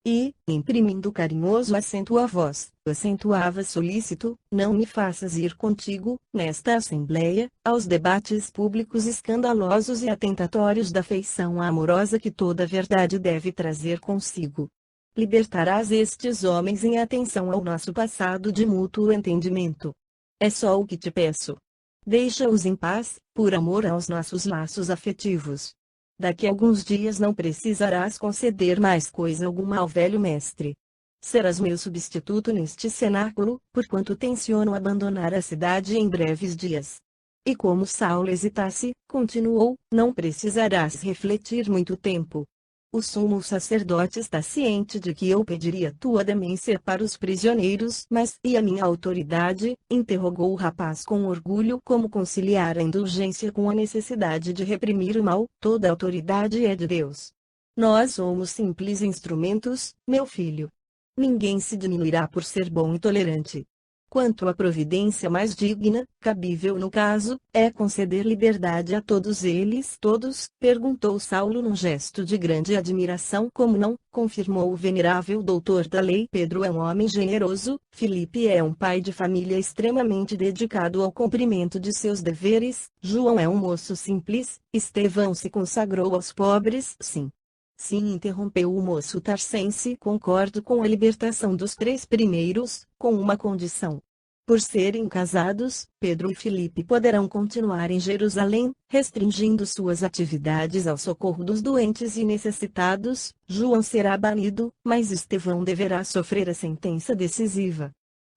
E, imprimindo carinhoso acento à voz, acentuava solícito: não me faças ir contigo, nesta assembleia, aos debates públicos escandalosos e atentatórios da feição amorosa que toda verdade deve trazer consigo. Libertarás estes homens em atenção ao nosso passado de mútuo entendimento. É só o que te peço. Deixa-os em paz, por amor aos nossos laços afetivos. Daqui a alguns dias não precisarás conceder mais coisa alguma ao velho mestre. Serás meu substituto neste cenáculo, porquanto tenciono abandonar a cidade em breves dias. E como Saulo hesitasse, continuou: não precisarás refletir muito tempo. O sumo sacerdote está ciente de que eu pediria tua demência para os prisioneiros. Mas e a minha autoridade? Interrogou o rapaz com orgulho. Como conciliar a indulgência com a necessidade de reprimir o mal? Toda a autoridade é de Deus. Nós somos simples instrumentos, meu filho. Ninguém se diminuirá por ser bom e tolerante. Quanto à providência mais digna, cabível no caso, é conceder liberdade a todos eles. Todos? Perguntou Saulo num gesto de grande admiração. Como não? Confirmou o venerável doutor da lei. Pedro é um homem generoso, Filipe é um pai de família extremamente dedicado ao cumprimento de seus deveres, João é um moço simples, Estevão se consagrou aos pobres. Sim. Sim, interrompeu o moço tarsense, concordo com a libertação dos 3 primeiros, com uma condição. Por serem casados, Pedro e Filipe poderão continuar em Jerusalém, restringindo suas atividades ao socorro dos doentes e necessitados. João será banido, mas Estevão deverá sofrer a sentença decisiva.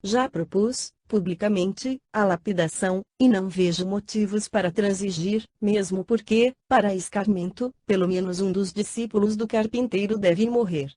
Já propus, publicamente, a lapidação, e não vejo motivos para transigir, mesmo porque, para escarmento, pelo menos um dos discípulos do carpinteiro deve morrer.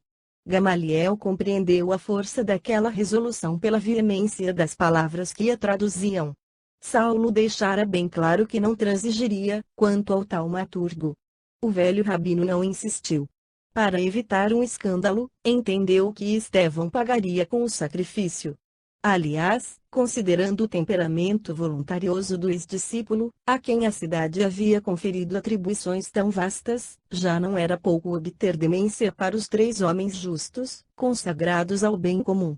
Gamaliel compreendeu a força daquela resolução pela veemência das palavras que a traduziam. Saulo deixara bem claro que não transigiria, quanto ao taumaturgo. O velho rabino não insistiu. Para evitar um escândalo, entendeu que Estevão pagaria com o sacrifício. Aliás, considerando o temperamento voluntarioso do ex-discípulo, a quem a cidade havia conferido atribuições tão vastas, já não era pouco obter demência para os 3 homens justos, consagrados ao bem comum.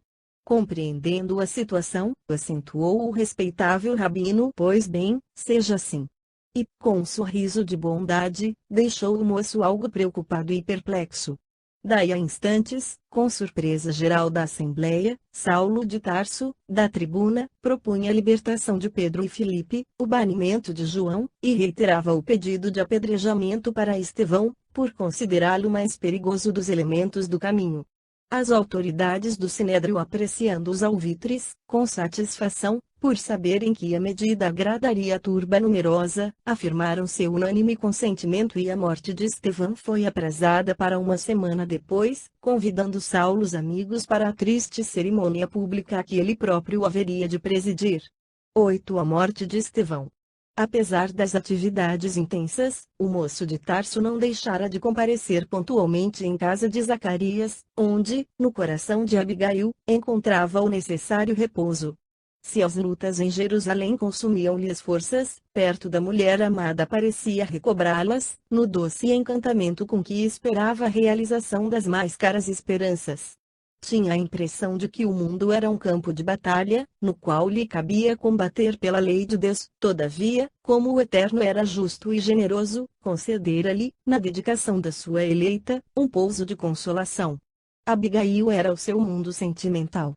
Compreendendo a situação, acentuou o respeitável rabino: pois bem, seja assim. E, com um sorriso de bondade, deixou o moço algo preocupado e perplexo. Daí a instantes, com surpresa geral da Assembleia, Saulo de Tarso, da tribuna, propunha a libertação de Pedro e Filipe, o banimento de João, e reiterava o pedido de apedrejamento para Estevão, por considerá-lo o mais perigoso dos elementos do caminho. As autoridades do Sinédrio, apreciando os alvitres, com satisfação, por saberem que a medida agradaria a turba numerosa, afirmaram seu unânime consentimento, e a morte de Estevão foi aprazada para uma semana depois, convidando Saulo os amigos para a triste cerimônia pública que ele próprio haveria de presidir. 8. A morte de Estevão. Apesar das atividades intensas, o moço de Tarso não deixara de comparecer pontualmente em casa de Zacarias, onde, no coração de Abigail, encontrava o necessário repouso. Se as lutas em Jerusalém consumiam-lhe as forças, perto da mulher amada parecia recobrá-las, no doce encantamento com que esperava a realização das mais caras esperanças. Tinha a impressão de que o mundo era um campo de batalha, no qual lhe cabia combater pela lei de Deus. Todavia, como o Eterno era justo e generoso, concedera-lhe, na dedicação da sua eleita, um pouso de consolação. Abigail era o seu mundo sentimental.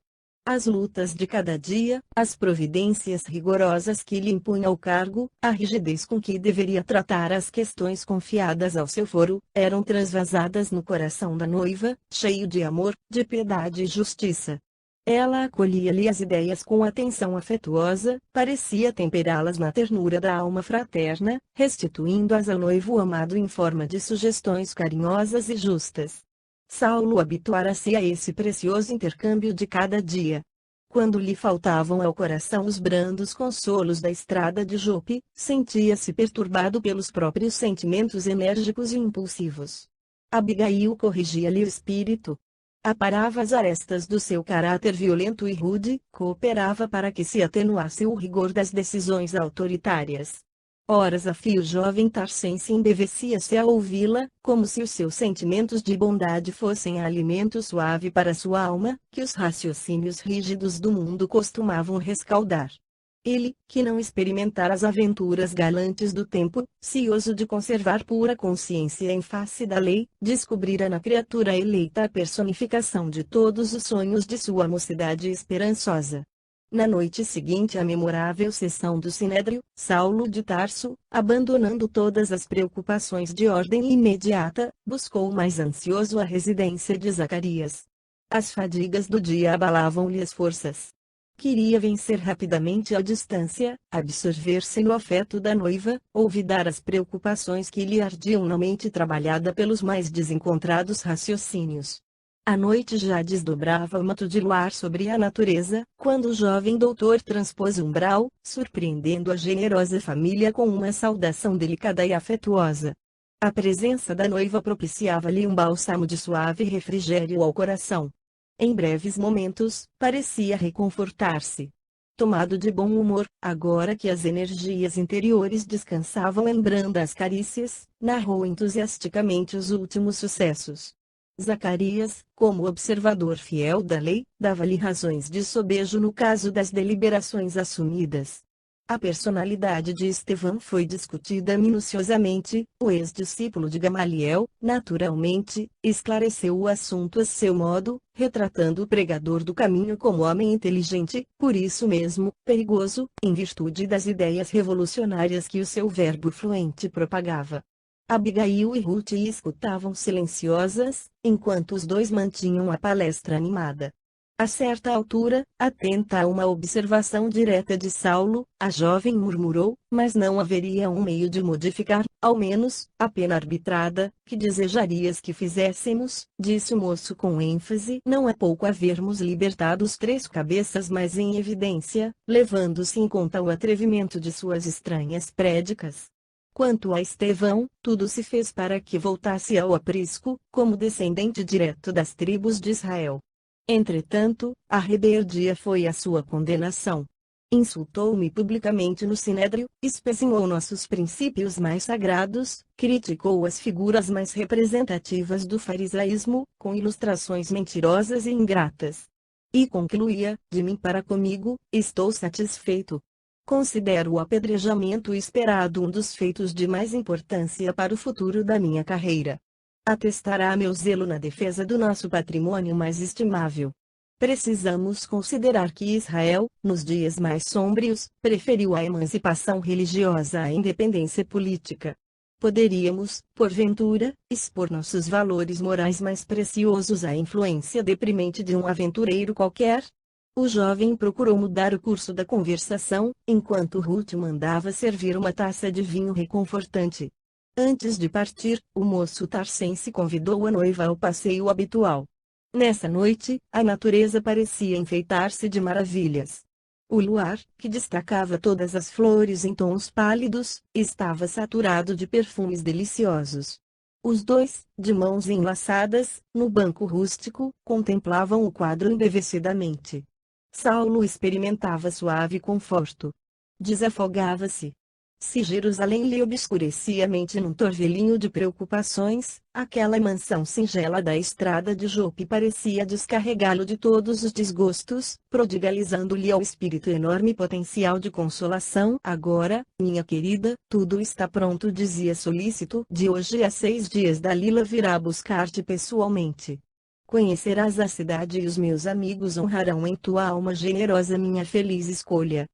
As lutas de cada dia, as providências rigorosas que lhe impunha o cargo, a rigidez com que deveria tratar as questões confiadas ao seu foro, eram transvasadas no coração da noiva, cheio de amor, de piedade e justiça. Ela acolhia-lhe as ideias com atenção afetuosa, parecia temperá-las na ternura da alma fraterna, restituindo-as ao noivo amado em forma de sugestões carinhosas e justas. Saulo habituara-se a esse precioso intercâmbio de cada dia. Quando lhe faltavam ao coração os brandos consolos da estrada de Jope, sentia-se perturbado pelos próprios sentimentos enérgicos e impulsivos. Abigail corrigia-lhe o espírito. Aparava as arestas do seu caráter violento e rude, cooperava para que se atenuasse o rigor das decisões autoritárias. Horas a fio o jovem tarsense embevecia-se a ouvi-la, como se os seus sentimentos de bondade fossem alimento suave para sua alma, que os raciocínios rígidos do mundo costumavam rescaldar. Ele, que não experimentara as aventuras galantes do tempo, cioso de conservar pura consciência em face da lei, descobrira na criatura eleita a personificação de todos os sonhos de sua mocidade esperançosa. Na noite seguinte à memorável sessão do Sinédrio, Saulo de Tarso, abandonando todas as preocupações de ordem imediata, buscou mais ansioso a residência de Zacarias. As fadigas do dia abalavam-lhe as forças. Queria vencer rapidamente a distância, absorver-se no afeto da noiva, olvidar as preocupações que lhe ardiam na mente trabalhada pelos mais desencontrados raciocínios. A noite já desdobrava o manto de luar sobre a natureza, quando o jovem doutor transpôs o umbral, surpreendendo a generosa família com uma saudação delicada e afetuosa. A presença da noiva propiciava-lhe um bálsamo de suave refrigério ao coração. Em breves momentos, parecia reconfortar-se. Tomado de bom humor, agora que as energias interiores descansavam em brandas carícias, narrou entusiasticamente os últimos sucessos. Zacarias, como observador fiel da lei, dava-lhe razões de sobejo no caso das deliberações assumidas. A personalidade de Estevão foi discutida minuciosamente. O ex-discípulo de Gamaliel, naturalmente, esclareceu o assunto a seu modo, retratando o pregador do caminho como homem inteligente, por isso mesmo, perigoso, em virtude das ideias revolucionárias que o seu verbo fluente propagava. Abigail e Ruth escutavam silenciosas, enquanto os dois mantinham a palestra animada. A certa altura, atenta a uma observação direta de Saulo, a jovem murmurou: mas não haveria um meio de modificar, ao menos, a pena arbitrada, que desejarias que fizéssemos, disse o moço com ênfase. Não é pouco havermos libertado os 3 cabeças mais em evidência, levando-se em conta o atrevimento de suas estranhas prédicas. Quanto a Estevão, tudo se fez para que voltasse ao aprisco, como descendente direto das tribos de Israel. Entretanto, a rebeldia foi a sua condenação. Insultou-me publicamente no Sinédrio, espezinhou nossos princípios mais sagrados, criticou as figuras mais representativas do farisaísmo, com ilustrações mentirosas e ingratas. E concluía: de mim para comigo, estou satisfeito. Considero o apedrejamento esperado um dos feitos de mais importância para o futuro da minha carreira. Atestará meu zelo na defesa do nosso patrimônio mais estimável. Precisamos considerar que Israel, nos dias mais sombrios, preferiu a emancipação religiosa à independência política. Poderíamos, porventura, expor nossos valores morais mais preciosos à influência deprimente de um aventureiro qualquer? O jovem procurou mudar o curso da conversação, enquanto Ruth mandava servir uma taça de vinho reconfortante. Antes de partir, o moço tarsense convidou a noiva ao passeio habitual. Nessa noite, a natureza parecia enfeitar-se de maravilhas. O luar, que destacava todas as flores em tons pálidos, estava saturado de perfumes deliciosos. Os dois, de mãos enlaçadas, no banco rústico, contemplavam o quadro embevecidamente. Saulo experimentava suave conforto. Desafogava-se. Se Jerusalém lhe obscurecia a mente num torvelinho de preocupações, aquela mansão singela da estrada de Jope parecia descarregá-lo de todos os desgostos, prodigalizando-lhe ao espírito enorme potencial de consolação. Agora, minha querida, tudo está pronto, dizia solícito. De hoje a 6 dias Dalila virá buscar-te pessoalmente. Conhecerás a cidade e os meus amigos honrarão em tua alma generosa minha feliz escolha.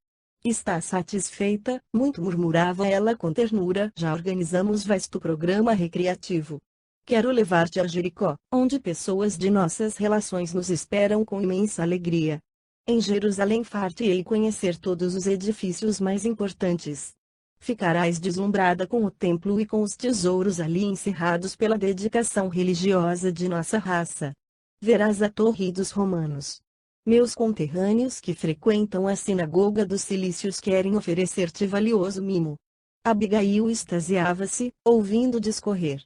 Está satisfeita? Muito, murmurava ela com ternura. Já organizamos vasto programa recreativo. Quero levar-te a Jericó, onde pessoas de nossas relações nos esperam com imensa alegria. Em Jerusalém far-te-ei conhecer todos os edifícios mais importantes. Ficarás deslumbrada com o templo e com os tesouros ali encerrados pela dedicação religiosa de nossa raça. Verás a Torre dos Romanos. Meus conterrâneos que frequentam a sinagoga dos Cilícios querem oferecer-te valioso mimo. Abigail extasiava-se, ouvindo discorrer.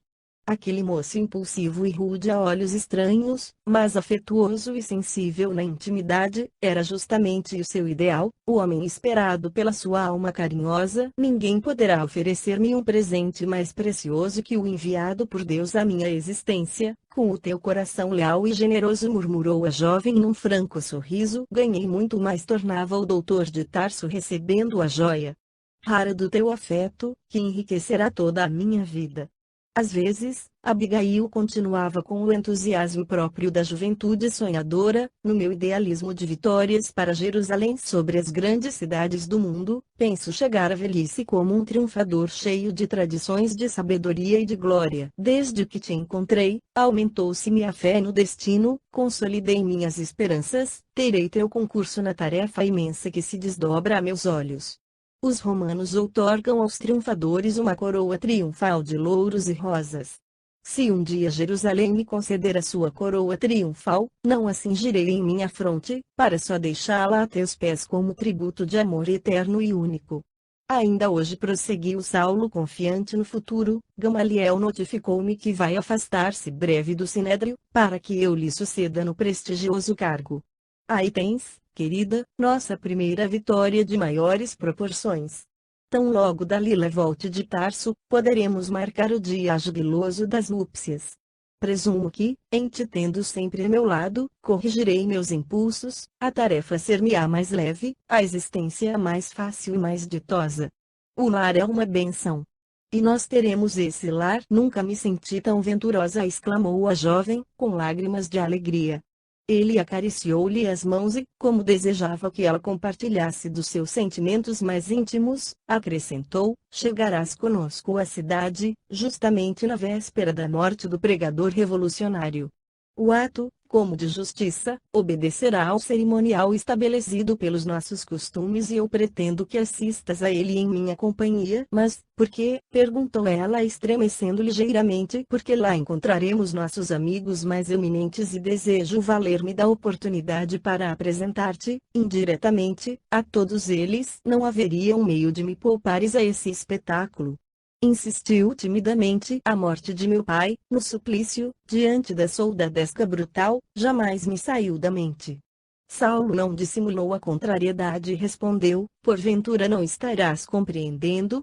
Aquele moço impulsivo e rude a olhos estranhos, mas afetuoso e sensível na intimidade, era justamente o seu ideal, o homem esperado pela sua alma carinhosa. Ninguém poderá oferecer-me um presente mais precioso que o enviado por Deus à minha existência. Com o teu coração leal e generoso, murmurou a jovem num franco sorriso. Ganhei muito mais, tornava o doutor de Tarso recebendo a joia rara do teu afeto, que enriquecerá toda a minha vida. Às vezes, Abigail continuava com o entusiasmo próprio da juventude sonhadora, no meu idealismo de vitórias para Jerusalém sobre as grandes cidades do mundo, penso chegar à velhice como um triunfador cheio de tradições de sabedoria e de glória. Desde que te encontrei, aumentou-se-me a fé no destino, consolidei minhas esperanças, terei teu concurso na tarefa imensa que se desdobra a meus olhos. Os romanos outorgam aos triunfadores uma coroa triunfal de louros e rosas. Se um dia Jerusalém me conceder a sua coroa triunfal, não a cingirei em minha fronte, para só deixá-la a teus pés como tributo de amor eterno e único. Ainda hoje, prosseguiu Saulo confiante no futuro, Gamaliel notificou-me que vai afastar-se breve do Sinédrio, para que eu lhe suceda no prestigioso cargo. Aí tens, querida, nossa primeira vitória de maiores proporções. Tão logo Dalila volte de Tarso, poderemos marcar o dia jubiloso das núpcias. Presumo que, em te tendo sempre a meu lado, corrigirei meus impulsos, a tarefa ser-me-á mais leve, a existência mais fácil e mais ditosa. O lar é uma bênção. E nós teremos esse lar. Nunca me senti tão venturosa, exclamou a jovem, com lágrimas de alegria. Ele acariciou-lhe as mãos e, como desejava que ela compartilhasse dos seus sentimentos mais íntimos, acrescentou: chegarás conosco à cidade, justamente na véspera da morte do pregador revolucionário. O ato, como de justiça, obedecerá ao cerimonial estabelecido pelos nossos costumes e eu pretendo que assistas a ele em minha companhia. Mas, por quê? Perguntou ela estremecendo ligeiramente. Porque lá encontraremos nossos amigos mais eminentes e desejo valer-me da oportunidade para apresentar-te, indiretamente, a todos eles. Não haveria um meio de me poupares a esse espetáculo. Insistiu timidamente. A morte de meu pai, no suplício, diante da soldadesca brutal, jamais me saiu da mente. Saulo não dissimulou a contrariedade e respondeu: porventura não estarás compreendendo?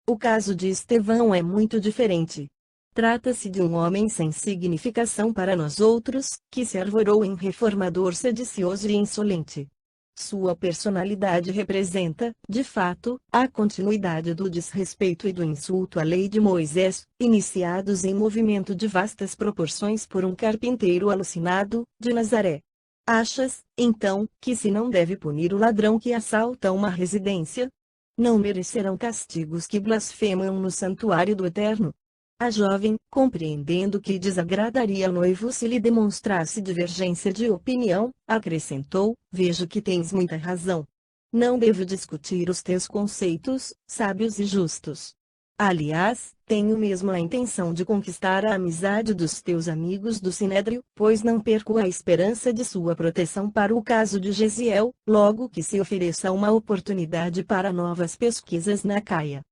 O caso de Estevão é muito diferente. Trata-se de um homem sem significação para nós outros, que se arvorou em reformador sedicioso e insolente. Sua personalidade representa, de fato, a continuidade do desrespeito e do insulto à lei de Moisés, iniciados em movimento de vastas proporções por um carpinteiro alucinado, de Nazaré. Achas, então, que se não deve punir o ladrão que assalta uma residência? Não merecerão castigos que blasfemam no santuário do Eterno? A jovem, compreendendo que desagradaria ao noivo se lhe demonstrasse divergência de opinião, acrescentou: vejo que tens muita razão. Não devo discutir os teus conceitos, sábios e justos. Aliás, tenho mesmo a intenção de conquistar a amizade dos teus amigos do Sinédrio, pois não perco a esperança de sua proteção para o caso de Gesiel, logo que se ofereça uma oportunidade para novas pesquisas na Caia.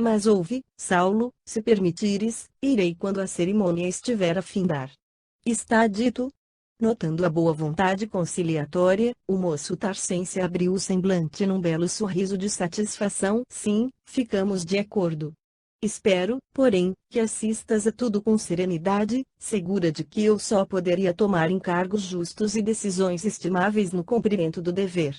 Mas ouve, Saulo, se permitires, irei quando a cerimônia estiver a findar. Está dito? Notando a boa vontade conciliatória, o moço tarcense abriu o semblante num belo sorriso de satisfação. Sim, ficamos de acordo. Espero, porém, que assistas a tudo com serenidade, segura de que eu só poderia tomar encargos justos e decisões estimáveis no cumprimento do dever.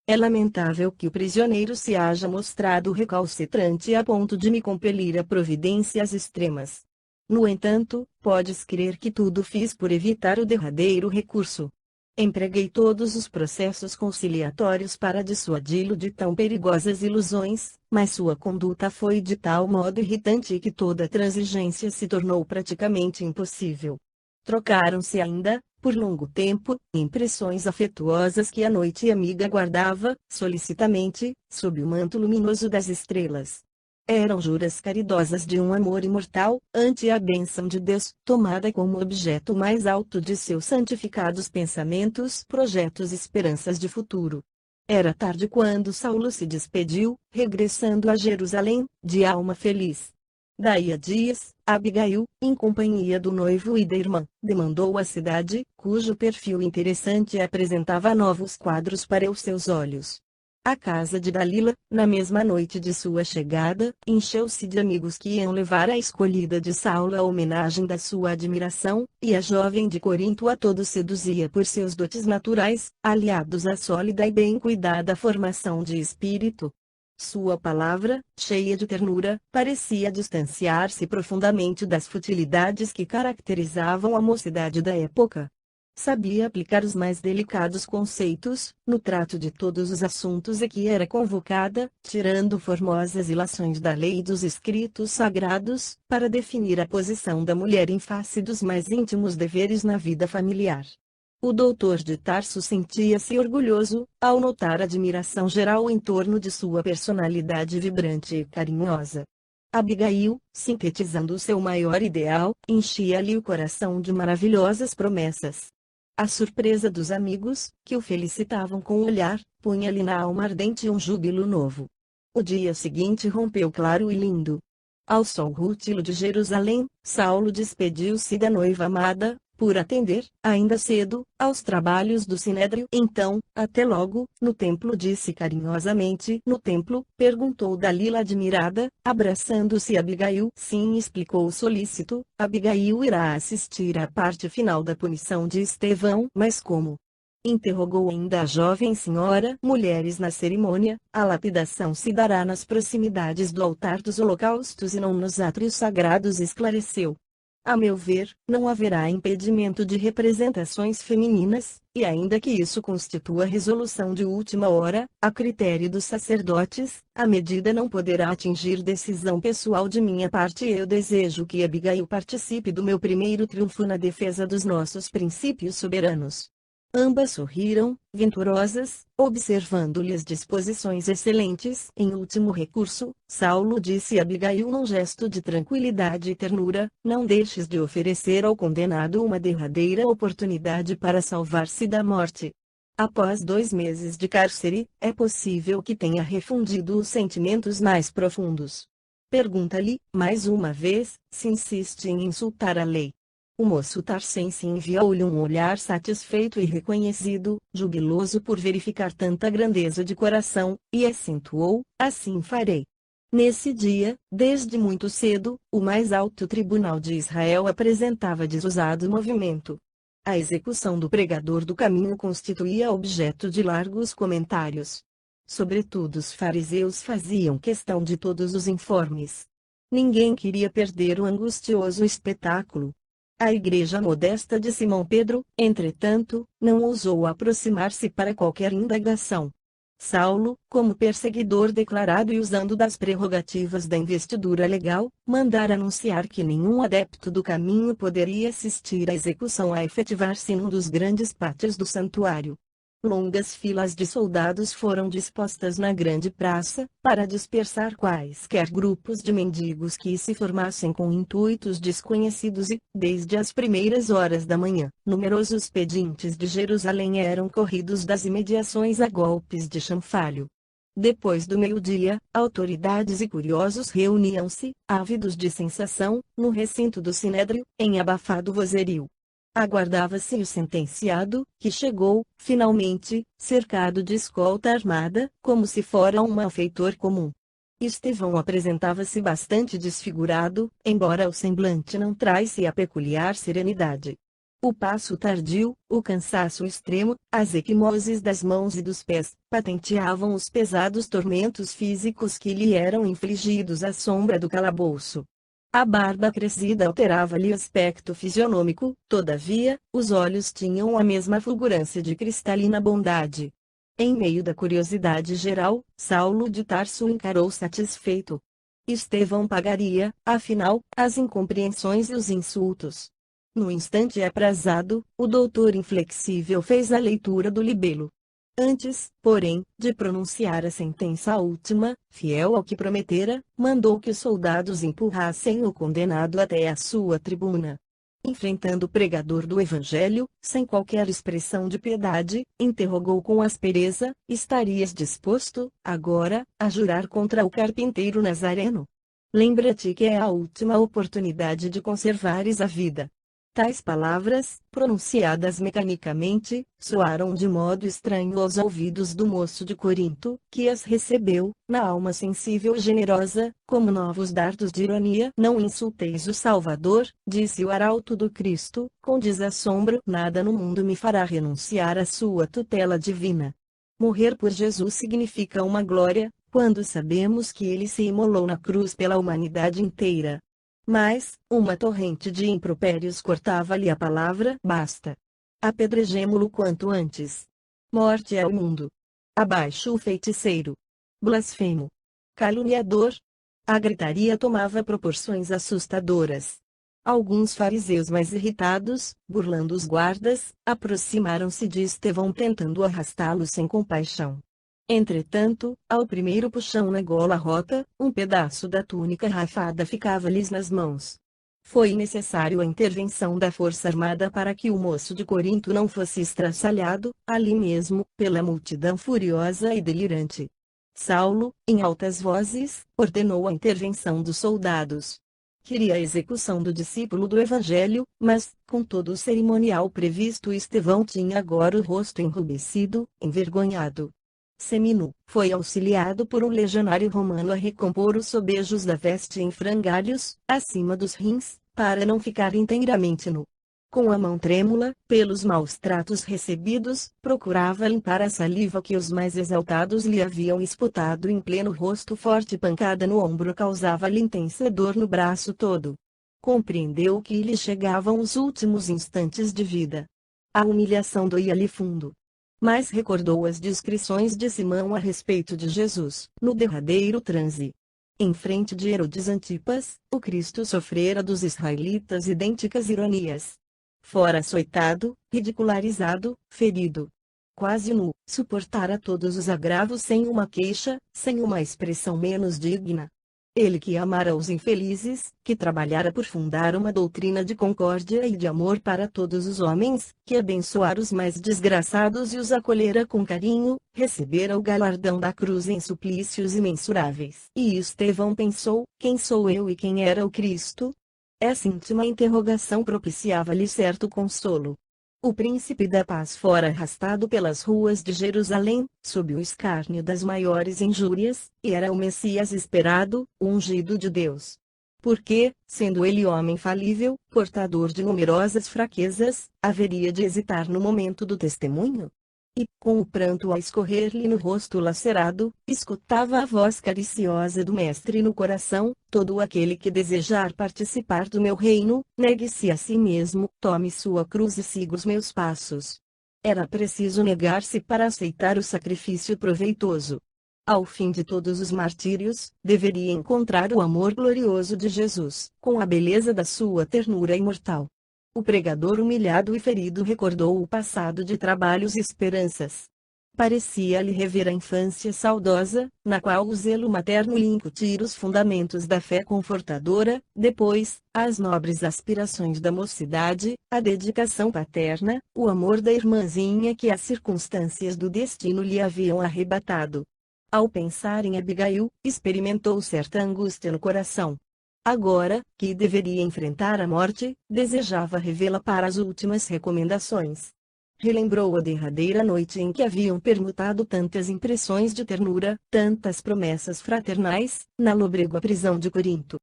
É lamentável que o prisioneiro se haja mostrado recalcitrante a ponto de me compelir a providências extremas. No entanto, podes crer que tudo fiz por evitar o derradeiro recurso. Empreguei todos os processos conciliatórios para dissuadi-lo de tão perigosas ilusões, mas sua conduta foi de tal modo irritante que toda transigência se tornou praticamente impossível. Trocaram-se ainda, por longo tempo, impressões afetuosas que a noite amiga guardava, solicitamente, sob o manto luminoso das estrelas. Eram juras caridosas de um amor imortal, ante a bênção de Deus, tomada como objeto mais alto de seus santificados pensamentos, projetos e esperanças de futuro. Era tarde quando Saulo se despediu, regressando a Jerusalém, de alma feliz. Daí a dias, Abigail, em companhia do noivo e da irmã, demandou a cidade, cujo perfil interessante apresentava novos quadros para os seus olhos. A casa de Dalila, na mesma noite de sua chegada, encheu-se de amigos que iam levar à escolhida de Saulo a homenagem da sua admiração, e a jovem de Corinto a todos seduzia por seus dotes naturais, aliados à sólida e bem cuidada formação de espírito. Sua palavra, cheia de ternura, parecia distanciar-se profundamente das futilidades que caracterizavam a mocidade da época. Sabia aplicar os mais delicados conceitos, no trato de todos os assuntos a que era convocada, tirando formosas ilações da lei e dos escritos sagrados, para definir a posição da mulher em face dos mais íntimos deveres na vida familiar. O doutor de Tarso sentia-se orgulhoso, ao notar a admiração geral em torno de sua personalidade vibrante e carinhosa. Abigail, sintetizando o seu maior ideal, enchia-lhe o coração de maravilhosas promessas. A surpresa dos amigos, que o felicitavam com o olhar, punha-lhe na alma ardente um júbilo novo. O dia seguinte rompeu claro e lindo. Ao sol rútilo de Jerusalém, Saulo despediu-se da noiva amada, por atender, ainda cedo, aos trabalhos do Sinédrio. Então, até logo, no templo, disse carinhosamente. No templo, perguntou Dalila admirada, abraçando-se a Abigail. Sim, explicou o solícito, Abigail irá assistir à parte final da punição de Estevão. Mas como? Interrogou ainda a jovem senhora. Mulheres na cerimônia, a lapidação se dará nas proximidades do altar dos holocaustos e não nos átrios sagrados, esclareceu. A meu ver, não haverá impedimento de representações femininas, e ainda que isso constitua resolução de última hora, a critério dos sacerdotes, a medida não poderá atingir decisão pessoal de minha parte. Eu desejo que Abigail participe do meu primeiro triunfo na defesa dos nossos princípios soberanos. Ambas sorriram, venturosas, observando-lhe as disposições excelentes. Em último recurso, Saulo disse a Abigail num gesto de tranquilidade e ternura: não deixes de oferecer ao condenado uma derradeira oportunidade para salvar-se da morte. Após 2 meses de cárcere, é possível que tenha refundido os sentimentos mais profundos. Pergunta-lhe, mais uma vez, se insiste em insultar a lei. O moço tarcense enviou-lhe um olhar satisfeito e reconhecido, jubiloso por verificar tanta grandeza de coração, e acentuou: assim farei. Nesse dia, desde muito cedo, o mais alto tribunal de Israel apresentava desusado movimento. A execução do pregador do caminho constituía objeto de largos comentários. Sobretudo os fariseus faziam questão de todos os informes. Ninguém queria perder o angustioso espetáculo. A igreja modesta de Simão Pedro, entretanto, não ousou aproximar-se para qualquer indagação. Saulo, como perseguidor declarado e usando das prerrogativas da investidura legal, mandara anunciar que nenhum adepto do caminho poderia assistir à execução a efetivar-se num dos grandes pátios do santuário. Longas filas de soldados foram dispostas na grande praça, para dispersar quaisquer grupos de mendigos que se formassem com intuitos desconhecidos e, desde as primeiras horas da manhã, numerosos pedintes de Jerusalém eram corridos das imediações a golpes de chanfalho. Depois do meio-dia, autoridades e curiosos reuniam-se, ávidos de sensação, no recinto do Sinédrio, em abafado vozerio. Aguardava-se o sentenciado, que chegou, finalmente, cercado de escolta armada, como se fora um malfeitor comum. Estevão apresentava-se bastante desfigurado, embora o semblante não traisse a peculiar serenidade. O passo tardio, o cansaço extremo, as equimoses das mãos e dos pés, patenteavam os pesados tormentos físicos que lhe eram infligidos à sombra do calabouço. A barba crescida alterava-lhe o aspecto fisionômico, todavia, os olhos tinham a mesma fulgurância de cristalina bondade. Em meio da curiosidade geral, Saulo de Tarso encarou satisfeito. Estevão pagaria, afinal, as incompreensões e os insultos. No instante aprazado, o doutor inflexível fez a leitura do libelo. Antes, porém, de pronunciar a sentença última, fiel ao que prometera, mandou que os soldados empurrassem o condenado até a sua tribuna. Enfrentando o pregador do Evangelho, sem qualquer expressão de piedade, interrogou com aspereza: estarias disposto, agora, a jurar contra o carpinteiro Nazareno? Lembra-te que é a última oportunidade de conservares a vida. Tais palavras, pronunciadas mecanicamente, soaram de modo estranho aos ouvidos do moço de Corinto, que as recebeu, na alma sensível e generosa, como novos dardos de ironia. Não insulteis o Salvador, disse o arauto do Cristo, com desassombro. Nada no mundo me fará renunciar à sua tutela divina. Morrer por Jesus significa uma glória, quando sabemos que ele se imolou na cruz pela humanidade inteira. Mas, uma torrente de impropérios cortava-lhe a palavra: basta. Apedrejemo-lo quanto antes. Morte ao mundo. Abaixo o feiticeiro. Blasfemo. Caluniador. A gritaria tomava proporções assustadoras. Alguns fariseus mais irritados, burlando os guardas, aproximaram-se de Estevão tentando arrastá-lo sem compaixão. Entretanto, ao primeiro puxão na gola rota, um pedaço da túnica rafada ficava-lhes nas mãos. Foi necessário a intervenção da força armada para que o moço de Corinto não fosse estraçalhado, ali mesmo, pela multidão furiosa e delirante. Saulo, em altas vozes, ordenou a intervenção dos soldados. Queria a execução do discípulo do Evangelho, mas, com todo o cerimonial previsto, Estevão tinha agora o rosto enrubescido, envergonhado. Seminu, foi auxiliado por um legionário romano a recompor os sobejos da veste em frangalhos, acima dos rins, para não ficar inteiramente nu. Com a mão trêmula, pelos maus tratos recebidos, procurava limpar a saliva que os mais exaltados lhe haviam esputado em pleno rosto. Forte pancada no ombro causava-lhe intensa dor no braço todo. Compreendeu que lhe chegavam os últimos instantes de vida. A humilhação doía-lhe fundo. Mas recordou as descrições de Simão a respeito de Jesus, no derradeiro transe. Em frente de Herodes Antipas, o Cristo sofrera dos israelitas idênticas ironias. Fora açoitado, ridicularizado, ferido. Quase nu, suportara todos os agravos sem uma queixa, sem uma expressão menos digna. Ele que amara os infelizes, que trabalhara por fundar uma doutrina de concórdia e de amor para todos os homens, que abençoara os mais desgraçados e os acolhera com carinho, recebera o galardão da cruz em suplícios imensuráveis. E Estevão pensou: quem sou eu e quem era o Cristo? Essa íntima interrogação propiciava-lhe certo consolo. O príncipe da paz fora arrastado pelas ruas de Jerusalém, sob o escárnio das maiores injúrias, e era o Messias esperado, o ungido de Deus. Porque, sendo ele homem falível, portador de numerosas fraquezas, haveria de hesitar no momento do testemunho? E, com o pranto a escorrer-lhe no rosto lacerado, escutava a voz cariciosa do Mestre no coração: todo aquele que desejar participar do meu reino, negue-se a si mesmo, tome sua cruz e siga os meus passos. Era preciso negar-se para aceitar o sacrifício proveitoso. Ao fim de todos os martírios, deveria encontrar o amor glorioso de Jesus, com a beleza da sua ternura imortal. O pregador humilhado e ferido recordou o passado de trabalhos e esperanças. Parecia-lhe rever a infância saudosa, na qual o zelo materno lhe incutira os fundamentos da fé confortadora, depois, as nobres aspirações da mocidade, a dedicação paterna, o amor da irmãzinha que as circunstâncias do destino lhe haviam arrebatado. Ao pensar em Abigail, experimentou certa angústia no coração. Agora, que deveria enfrentar a morte, desejava revê-la para as últimas recomendações. Relembrou a derradeira noite em que haviam permutado tantas impressões de ternura, tantas promessas fraternais, na lôbrega prisão de Corinto.